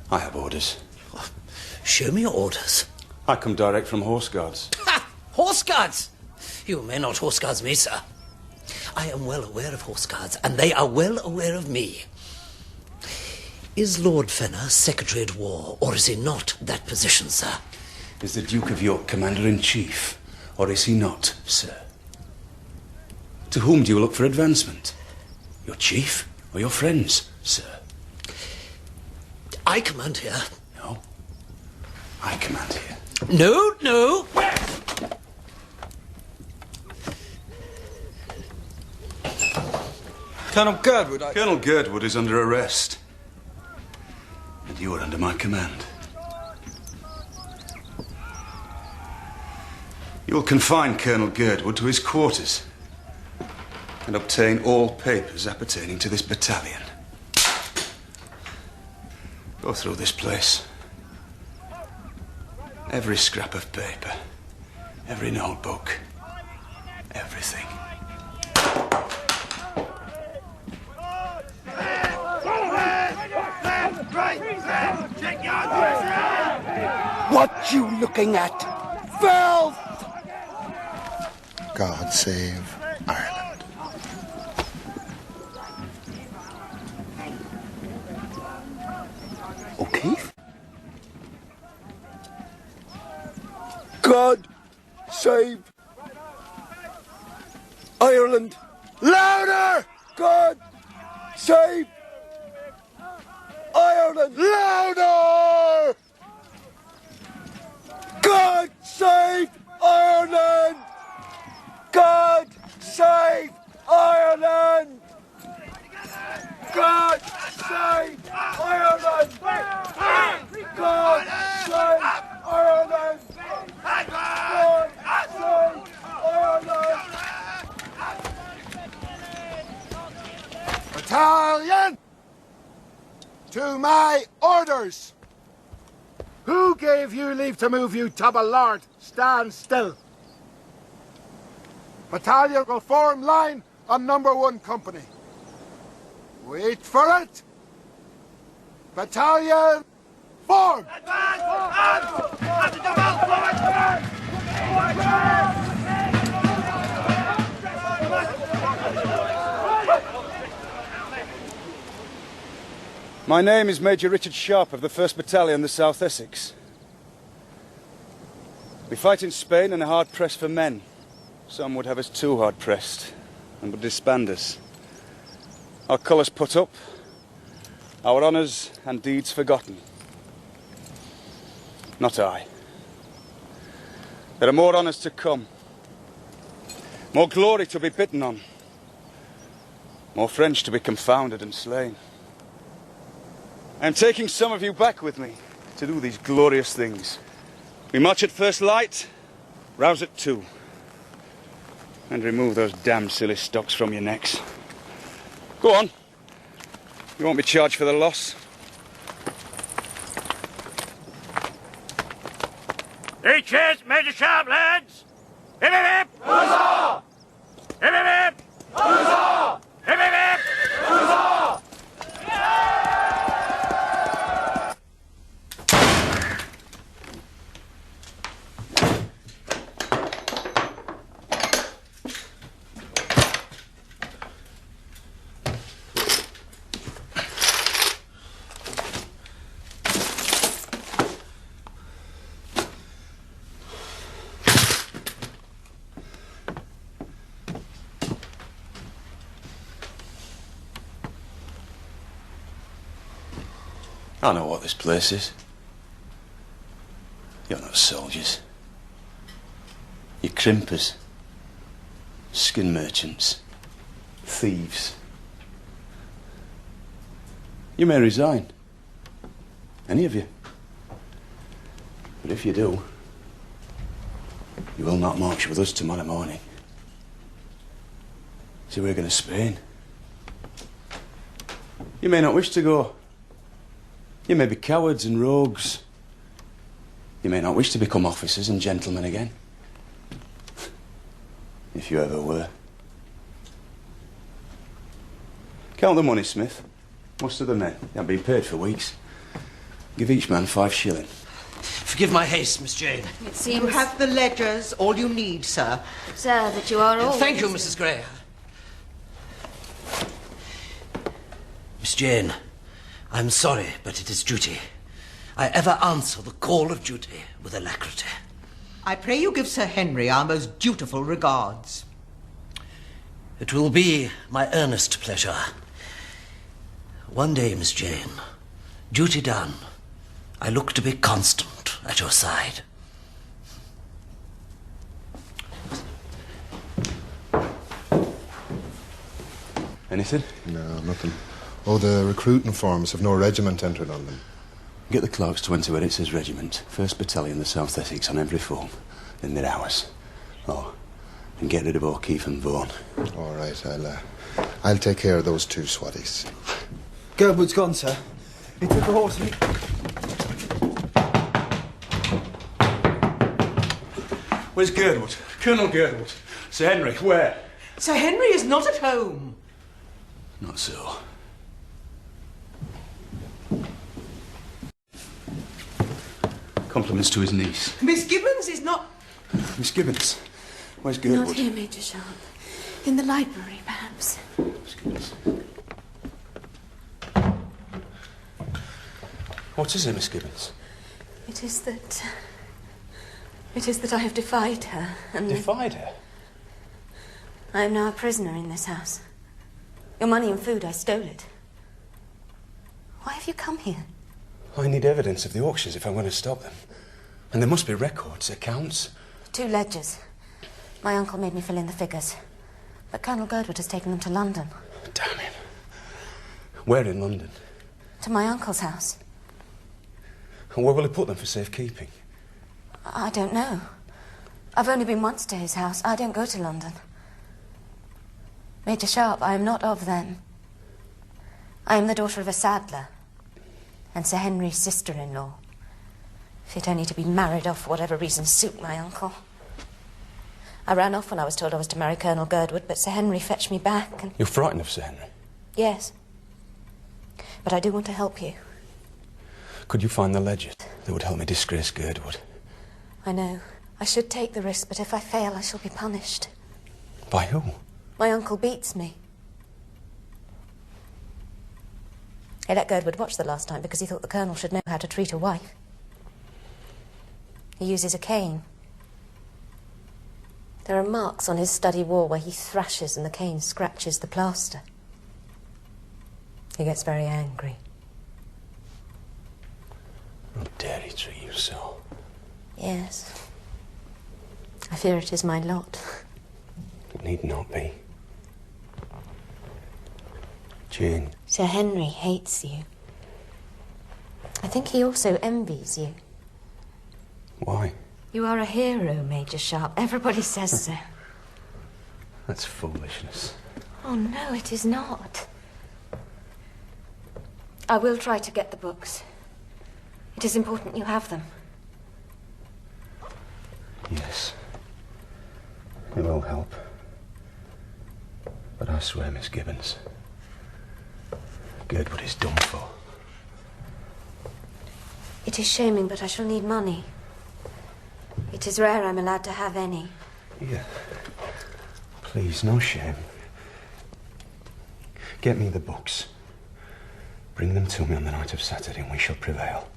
I have orders. Show me your orders. I come direct from Horse Guards. Ha! Horse Guards! You may not Horse Guards me, sir. I am well aware of Horse Guards, and they are well aware of me. Is Lord Fenner Secretary at War, or is he not that position, sir? Is the Duke of York Commander-in-Chief, or is he not, sir? To whom do you look for advancement? Your chief or your friends, sir? I command here. No. I command here. No, no! Colonel Girdwood, Colonel Girdwood is under arrest. And you are under my command. You will confine Colonel Girdwood to his quarters and obtain all papers appertaining to this battalion. Go through this place. Every scrap of paper, every notebook, everything. What you looking at? Filth! God save Ireland. O'Keefe? God save Ireland. Louder! God save Ireland. Louder! God save Ireland! God save Ireland! God save Ireland! God save Ireland! God save Ireland! Battalion! To my orders! Who gave you leave to move, you double lord? Stand still. Battalion will form line on number 1 company. Wait for it. Battalion, form! My name is Major Richard Sharp of the 1st Battalion, the South Essex. We fight in Spain and are hard pressed for men. Some would have us too hard pressed and would disband us. Our colours put up, our honours and deeds forgotten. Not I. There are more honours to come, more glory to be bitten on, more French to be confounded and slain. I am taking some of you back with me to do these glorious things. We march at first light, rouse at 2, and remove those damn silly stocks from your necks. Go on. You won't be charged for the loss. Three cheers, Major Sharp, lads! Hip, hip, hip! Huzzah! Hip, hip, hip! Huzzah! Hip, hip, hip! Huzzah! I know what this place is. You're not soldiers. You're crimpers, skin merchants, thieves. You may resign. Any of you. But if you do, you will not march with us tomorrow morning. See, we're going to Spain. You may not wish to go. You may be cowards and rogues. You may not wish to become officers and gentlemen again. If you ever were. Count the money, Smith. Muster the men. They haven't been paid for weeks. Give each man 5 shillings. Forgive my haste, Miss Jane. It seems... You have the ledgers, all you need, sir. Sir, that you are all... Thank you, Mrs. Gray. Miss Jane, I'm sorry, but it is duty. I ever answer the call of duty with alacrity. I pray you give Sir Henry our most dutiful regards. It will be my earnest pleasure. One day, Miss Jane, duty done, I look to be constant at your side. Anything? No, nothing. Oh, the recruiting forms have no regiment entered on them. Get the clerks to enter where it says regiment. 1st Battalion, the South Essex, on every form. Then their hours. Oh, and get rid of O'Keefe and Vaughan. All right, I'll take care of those 2 swatties. Girdwood's gone, sir. He took a horse and... Where's Girdwood? Colonel Girdwood. Sir Henry, where? Sir Henry is not at home. Not so. Compliments to his niece. Miss Gibbons is not... Miss Gibbons, where's Girdwood? Not here, Major Sharp. In the library, perhaps. Miss Gibbons. What is it, Miss Gibbons? It is that I have defied her, and... Defied her? I am now a prisoner in this house. Your money and food, I stole it. Why have you come here? I need evidence of the auctions if I'm going to stop them. And there must be records, accounts. 2 ledgers. My uncle made me fill in the figures. But Colonel Girdwood has taken them to London. Damn him. Where in London? To my uncle's house. And where will he put them for safekeeping? I don't know. I've only been once to his house. I don't go to London. Major Sharp, I am not of them. I am the daughter of a saddler, and Sir Henry's sister-in-law. Fit only to be married off for whatever reason suit my uncle. I ran off when I was told I was to marry Colonel Girdwood, but Sir Henry fetched me back and... You're frightened of Sir Henry? Yes. But I do want to help you. Could you find the ledger that would help me disgrace Girdwood? I know. I should take the risk, but if I fail, I shall be punished. By who? My uncle beats me. He let Girdwood watch the last time because he thought the Colonel should know how to treat a wife. He uses a cane. There are marks on his study wall where he thrashes and the cane scratches the plaster. He gets very angry. How dare he treat you so? Yes. I fear it is my lot. It need not be. Jane. Sir Henry hates you. I think he also envies you. Why? You are a hero, Major Sharp. Everybody says so. That's foolishness. Oh, no, it is not. I will try to get the books. It is important you have them. Yes. It will help. But I swear, Miss Gibbons, Girdwood is done for. It is shaming, but I shall need money. It is rare I'm allowed to have any. Here. Please, no shame. Get me the books. Bring them to me on the night of Saturday and we shall prevail.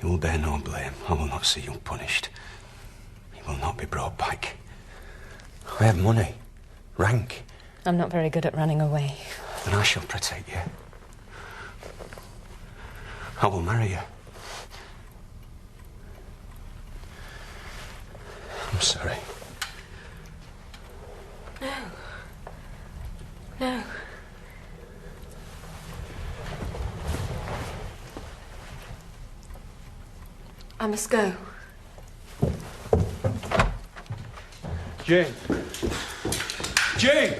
You will bear no blame. I will not see you punished. You will not be brought back. I have money. Rank. I'm not very good at running away. Then I shall protect you. I will marry you. I'm sorry. No. No. I must go. Jane. Jane!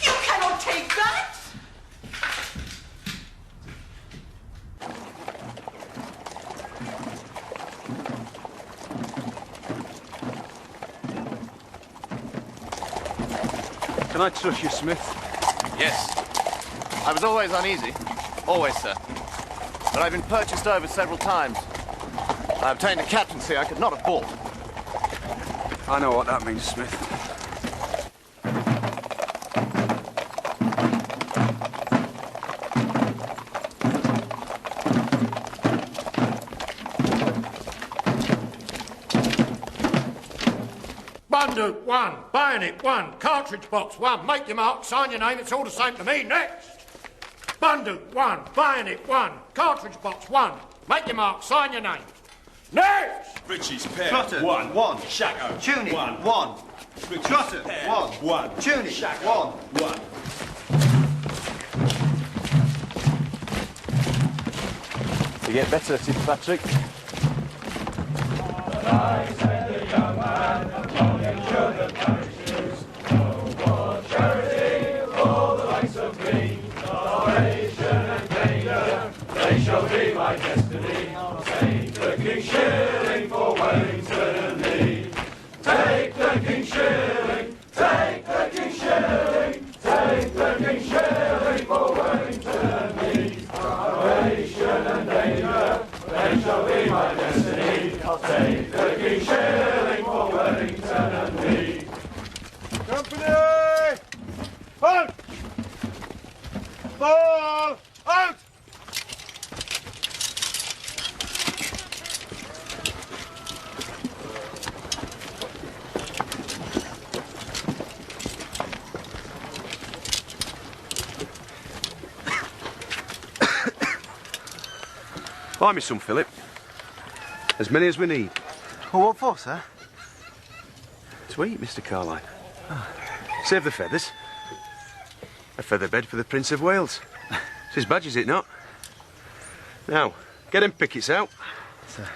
You cannot take that! Can I trust you, Smith? Yes. I was always uneasy. Always, sir. But I've been purchased over several times. I obtained a captaincy I could not have bought. I know what that means, Smith. Bandit 1, bayonet 1, cartridge box 1, make your mark, sign your name, it's all the same to me. Next! Bandit 1, bayonet 1, cartridge box 1, make your mark, sign your name. Next! Richie's pair. Trotter, 1. 1. Shacko. Tunic, 1. 1. Richie's Trotter, pair. 1. 1. Tunic, Shacko. 1. 1. You get better at it, Patrick. They shall be my destiny. Take the King shilling for Wellington and me. Take the King shilling. Take the King shilling. Take the King shilling for Wellington and me. Starvation and danger. They shall be my destiny. Take the King shilling for Wellington and me. Company! Halt! Fall! Out! Buy me some, Philip. As many as we need. Well, what for, sir? To eat, Mr. Carline. Save the feathers. A feather bed for the Prince of Wales. It's his badge, is it not? Now, get them pickets out. Sir.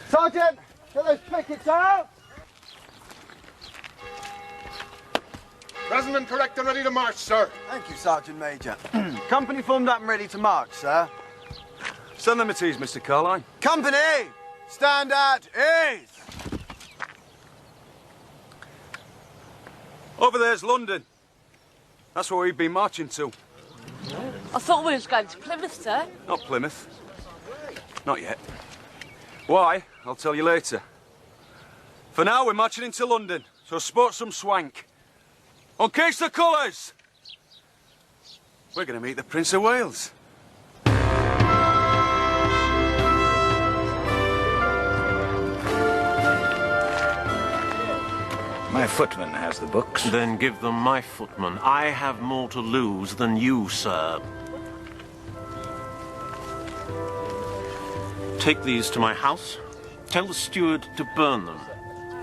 Sergeant, get those pickets out! Present and correct and ready to march, sir. Thank you, Sergeant Major. Company formed up and ready to march, sir. Stand them at ease, Mr. Carline. Company, stand at ease. Over there's London. That's where we've been marching to. I thought we was going to Plymouth, sir. Not Plymouth. Not yet. Why? I'll tell you later. For now, we're marching into London, so sport some swank. Uncase the colours! We're going to meet the Prince of Wales. My footman has the books. Then give them my footman. I have more to lose than you, sir. Take these to my house. Tell the steward to burn them.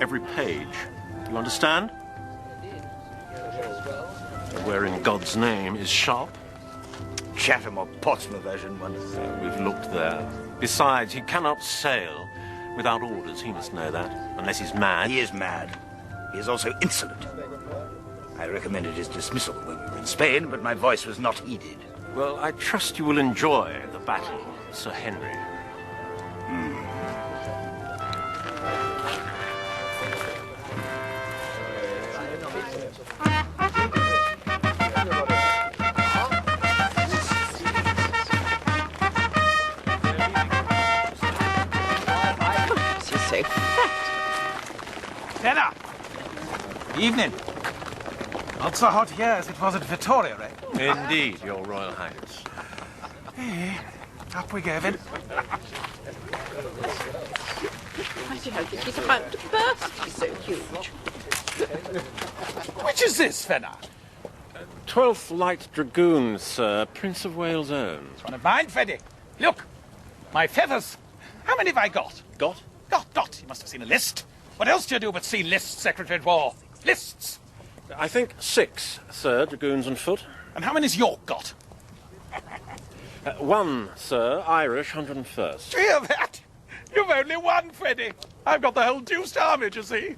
Every page. You understand? Where in God's name is sharp? Chatham or Portsmouth version one. We've looked there. Besides, he cannot sail without orders. He must know that. Unless he's mad. He is mad. He is also insolent. I recommended his dismissal when we were in Spain, but my voice was not heeded. Well, I trust you will enjoy the battle, Sir Henry. She's so fat. Dinner! Evening. Not so hot here as it was at Victoria, eh? Indeed, Your Royal Highness. Hey, up we go, then. I do hope she's about to burst. She's so huge. Which is this, Fenner? 12th Light Dragoons, sir. Prince of Wales' own. It's one of mine, Freddy. Look, my feathers. How many have I got? Got? Got. You must have seen a list. What else do you do but see lists, Secretary at War? Lists. I think 6, sir, dragoons on foot. And how many's York got? 1, sir, Irish, 101st. Do you hear that? You've only one, Freddy. I've got the whole deuced army, you see.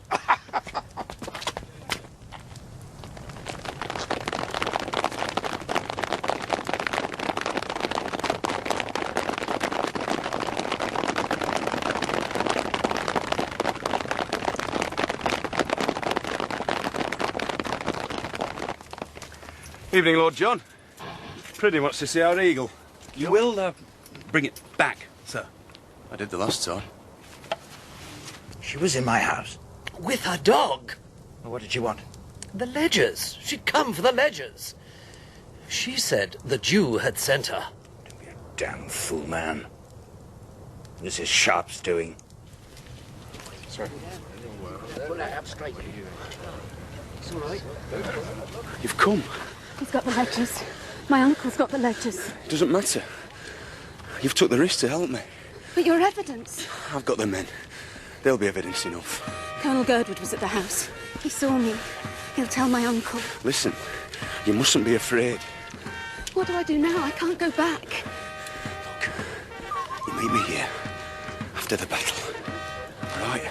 Evening, Lord John. Pretty much to see our eagle. You will bring it back, sir. I did the last time. She was in my house. With her dog. Well, what did she want? The ledgers. She'd come for the ledgers. She said the Jew had sent her. Don't be a damn fool, man. This is Sharp's doing. Sir. Pull that up straight. It's all right. You've come. He's got the ledgers. My uncle's got the ledgers. It doesn't matter. You've took the risk to help me. But your evidence. I've got the men. There'll be evidence enough. Colonel Girdwood was at the house. He saw me. He'll tell my uncle. Listen, you mustn't be afraid. What do I do now? I can't go back. You meet me here after the battle. Right?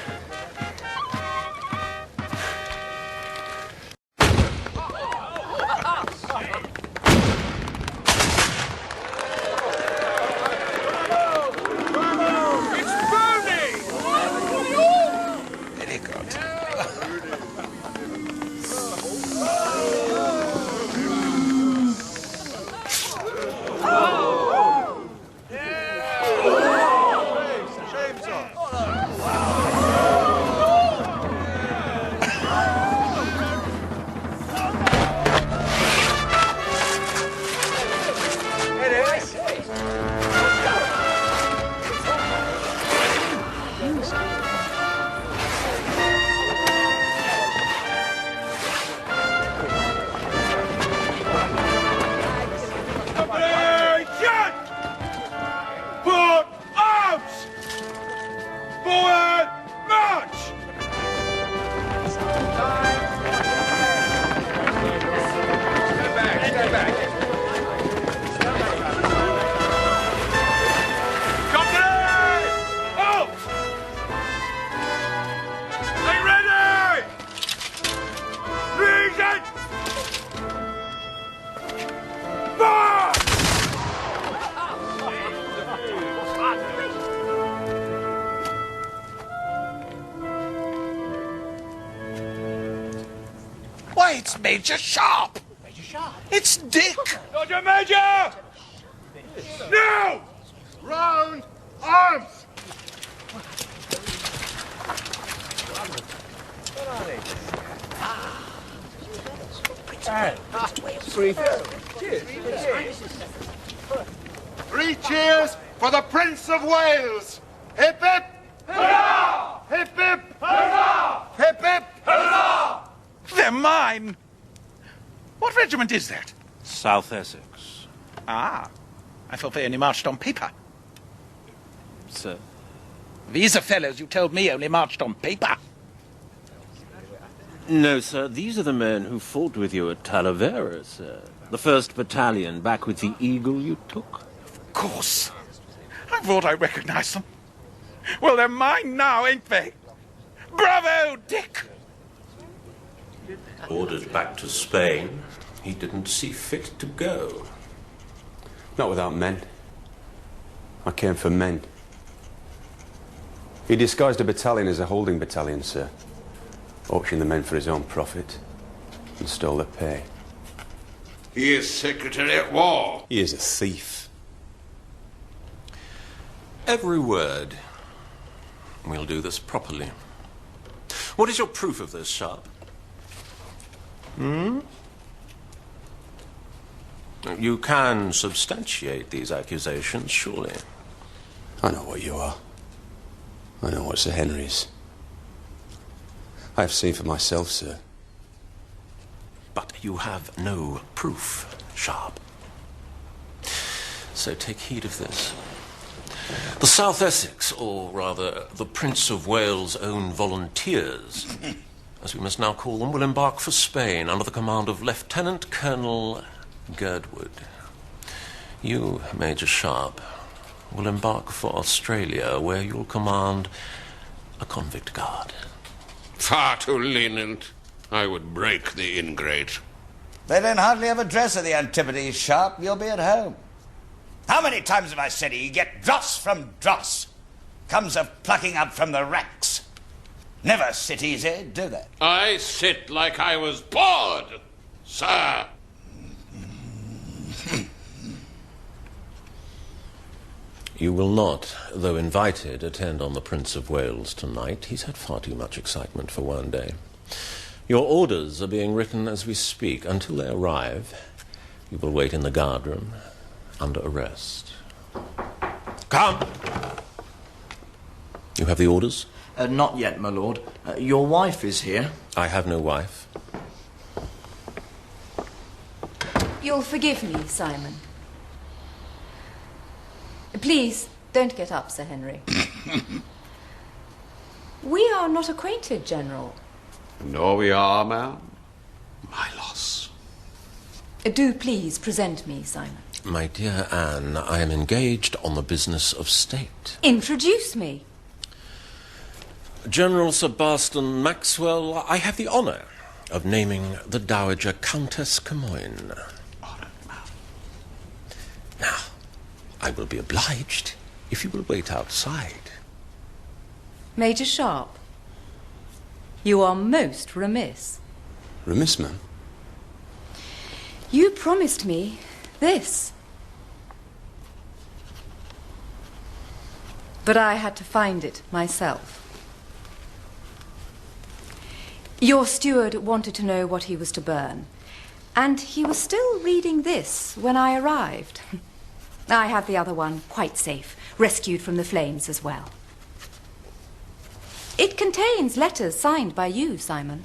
Why, it's Major Sharp! Major Sharp? It's Dick! Sergeant Major! Now! Round arms! Three cheers for the Prince of Wales! Hip hip! Hurrah! Hip hip! Hurrah! Hip hip! Hurrah! They're mine! What regiment is that? South Essex. Ah, I thought they only marched on paper. Sir. These are fellows you told me only marched on paper. No, sir. These are the men who fought with you at Talavera, sir. The 1st Battalion, back with the eagle you took. Of course. I thought I recognized them. Well, they're mine now, ain't they? Bravo, Dick! Ordered back to Spain, he didn't see fit to go. Not without men. I came for men. He disguised a battalion as a holding battalion, sir. Auctioned the men for his own profit and stole their pay. He is Secretary at War. He is a thief. Every word. We'll do this properly. What is your proof of this, Sharp? You can substantiate these accusations, surely. I know what you are. I know what Sir Henry is. I have seen for myself, sir. But you have no proof, Sharp. So take heed of this. The South Essex, or rather the Prince of Wales' own volunteers, as we must now call them, will embark for Spain under the command of Lieutenant Colonel Girdwood. You, Major Sharp, will embark for Australia, where you'll command a convict guard. Far too lenient. I would break the ingrate. They don't hardly ever dress at the Antipodes, Sharp. You'll be at home. How many times have I said you get dross from dross? Comes of plucking up from the ranks. Never sit easy, do they? I sit like I was bored, sir. You will not, though invited, attend on the Prince of Wales tonight. He's had far too much excitement for one day. Your orders are being written as we speak. Until they arrive, you will wait in the guardroom under arrest. Come! You have the orders? Not yet, my lord. Your wife is here. I have no wife. You'll forgive me, Simon. Please, don't get up, Sir Henry. We are not acquainted, General. No, we are, ma'am. My loss. Do please present me, Simon. My dear Anne, I am engaged on the business of state. Introduce me. General Sir Barston Maxwell, I have the honour of naming the Dowager Countess Camoin. Now, I will be obliged if you will wait outside. Major Sharp, you are most remiss. Remiss, ma'am? You promised me this. But I had to find it myself. Your steward wanted to know what he was to burn, and he was still reading this when I arrived. I have the other one quite safe, rescued from the flames as well. It contains letters signed by you, Simon.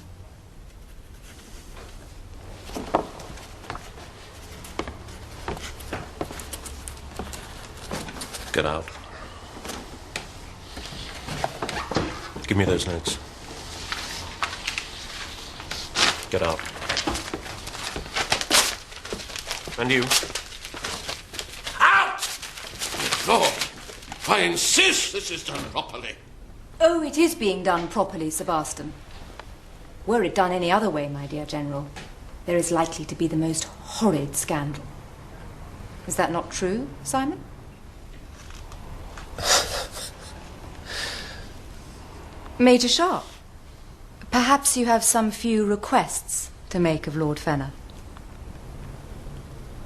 Get out. Give me those notes. Get out. And you. Out! Lord, I insist this is done properly. Oh, it is being done properly, Sir Barston. Were it done any other way, my dear General, there is likely to be the most horrid scandal. Is that not true, Simon? Major Sharp, perhaps you have some few requests to make of Lord Fenner.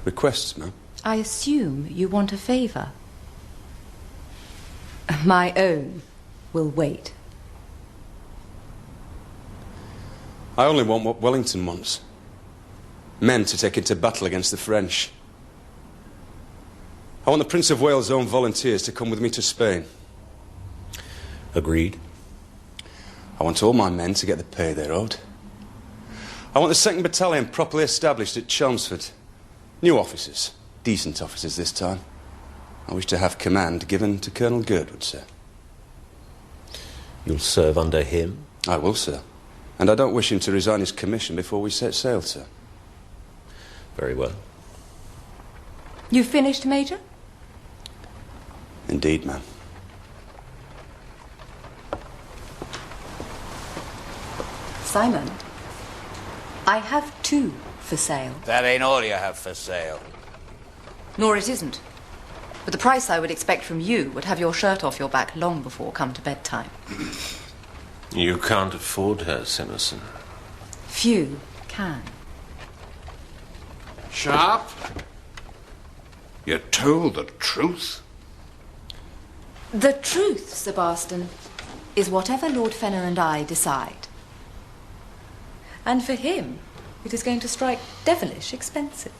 Requests, ma'am? I assume you want a favour. My own will wait. I only want what Wellington wants. Men to take into battle against the French. I want the Prince of Wales' own volunteers to come with me to Spain. Agreed. I want all my men to get the pay they're owed. I want the 2nd Battalion properly established at Chelmsford. New officers. Decent officers this time. I wish to have command given to Colonel Girdwood, sir. You'll serve under him? I will, sir. And I don't wish him to resign his commission before we set sail, sir. Very well. You finished, Major? Indeed, ma'am. Simon, I have 2 for sale. That ain't all you have for sale. Nor it isn't. But the price I would expect from you would have your shirt off your back long before come to bedtime. You can't afford her, Simmerson. Few can. Sharp? You told the truth? The truth, Sir Barston, is whatever Lord Fenner and I decide. And for him, it is going to strike devilish expensive.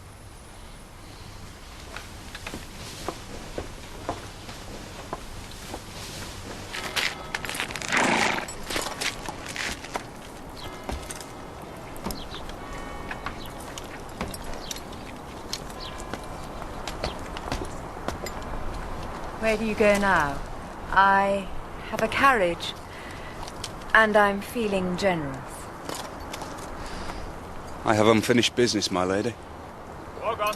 Where do you go now? I have a carriage, and I'm feeling generous. I have unfinished business, my lady. Walk on.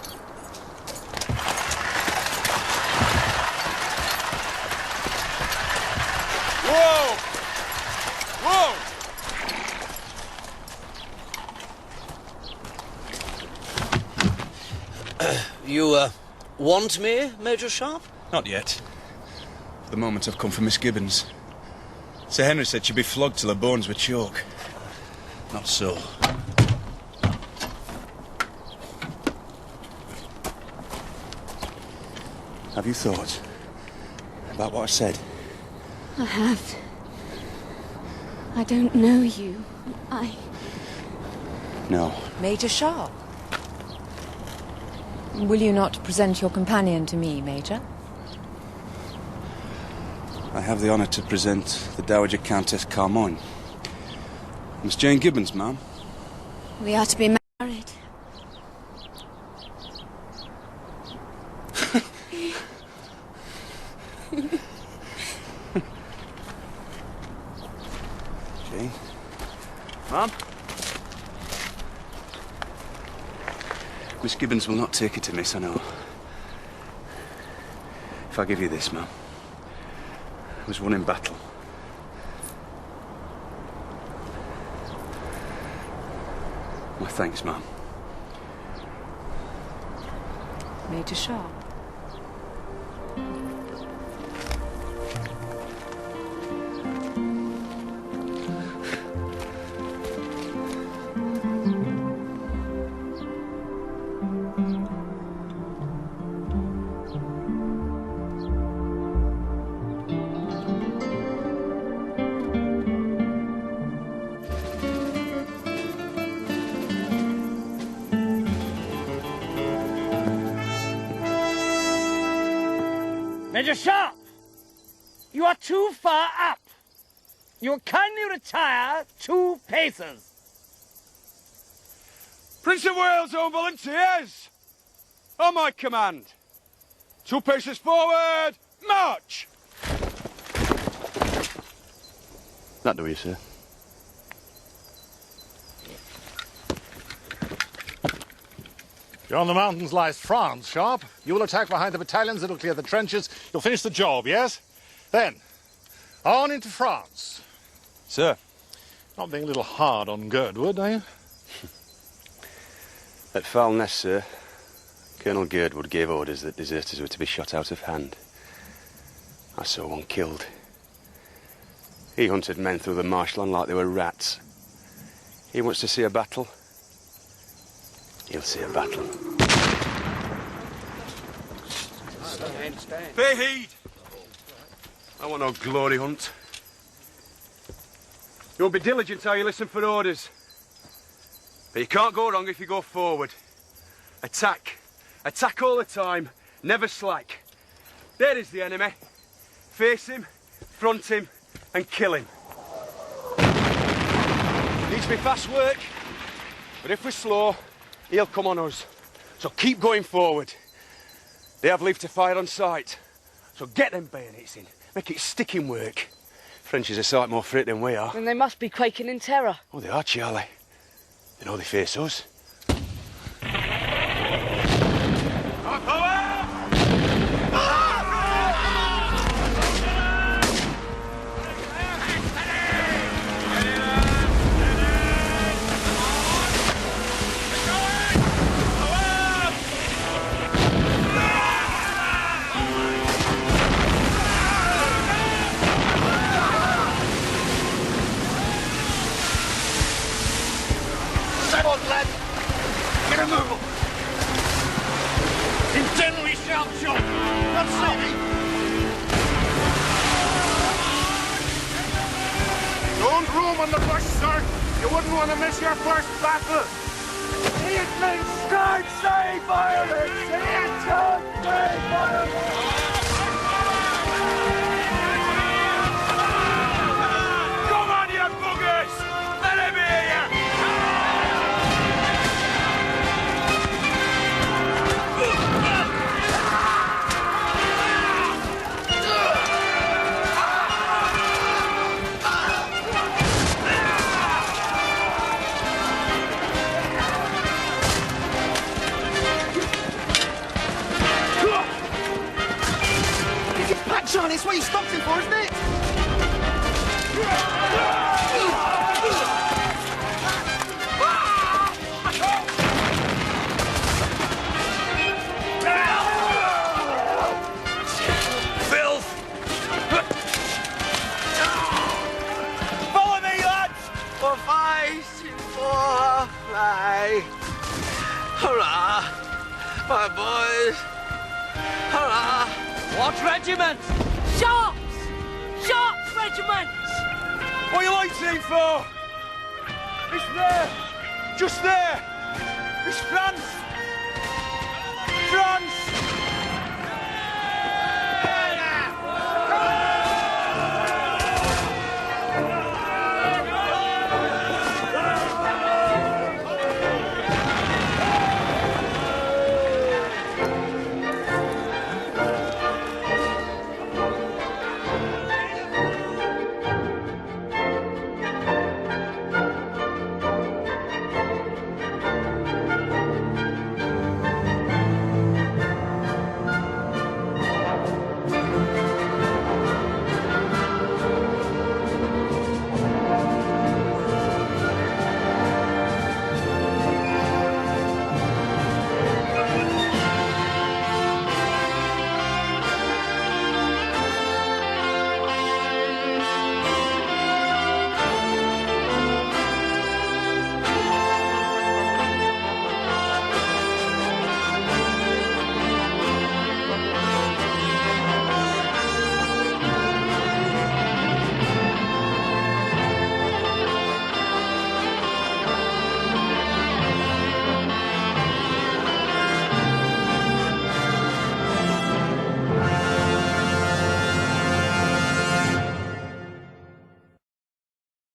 Whoa! Whoa! You, want me, Major Sharp? Not yet. For the moment I've come for Miss Gibbons. Sir Henry said she'd be flogged till her bones were chalk. Not so. Have you thought? About what I said? I have. I don't know you. No. Major Sharp. Will you not present your companion to me, Major? I have the honour to present the Dowager Countess Carmoyne. Miss Jane Gibbons, ma'am. We are to be married. Jane? Ma'am? Miss Gibbons will not take it amiss, I know. If I give you this, ma'am, it was won in battle. My thanks, ma'am. Major Sharp. Major Sharp! You are too far up. You will kindly retire 2 paces. Prince of Wales' own volunteers! On my command. 2 paces forward, march! That do you, sir? Beyond the mountains lies France, Sharp. You will attack behind the battalions that'll clear the trenches. You'll finish the job, yes? Then, on into France. Sir. Not being a little hard on Girdwood, are you? At Foulness, sir, Colonel Girdwood gave orders that deserters were to be shot out of hand. I saw one killed. He hunted men through the marshland like they were rats. He wants to see a battle. He'll see a battle. Pay heed! I want no glory hunt. You'll be diligent how you listen for orders. But you can't go wrong if you go forward. Attack. Attack all the time. Never slack. There is the enemy. Face him, front him, and kill him. Needs to be fast work. But if we're slow, he'll come on us. So keep going forward. They have leave to fire on sight. So get them bayonets in. Make it sticking work. French is a sight more fit than we are. Then they must be quaking in terror. Oh, they are, Charlie. They know they face us. Internally sharp shot. Not sorry. Don't room on the bush, sir. You wouldn't want to miss your first battle. It means start say violence! It can't say violence! Come on, you buggers! Let him hear you! Charlie, it's what you stopped him for, isn't it? Filth! Follow me, lads! We're fighting for life. Hurrah, my boys! Hurrah! What regiment? Sharps! Sharps Regiment! What are you waiting for? It's there! Just there! It's France!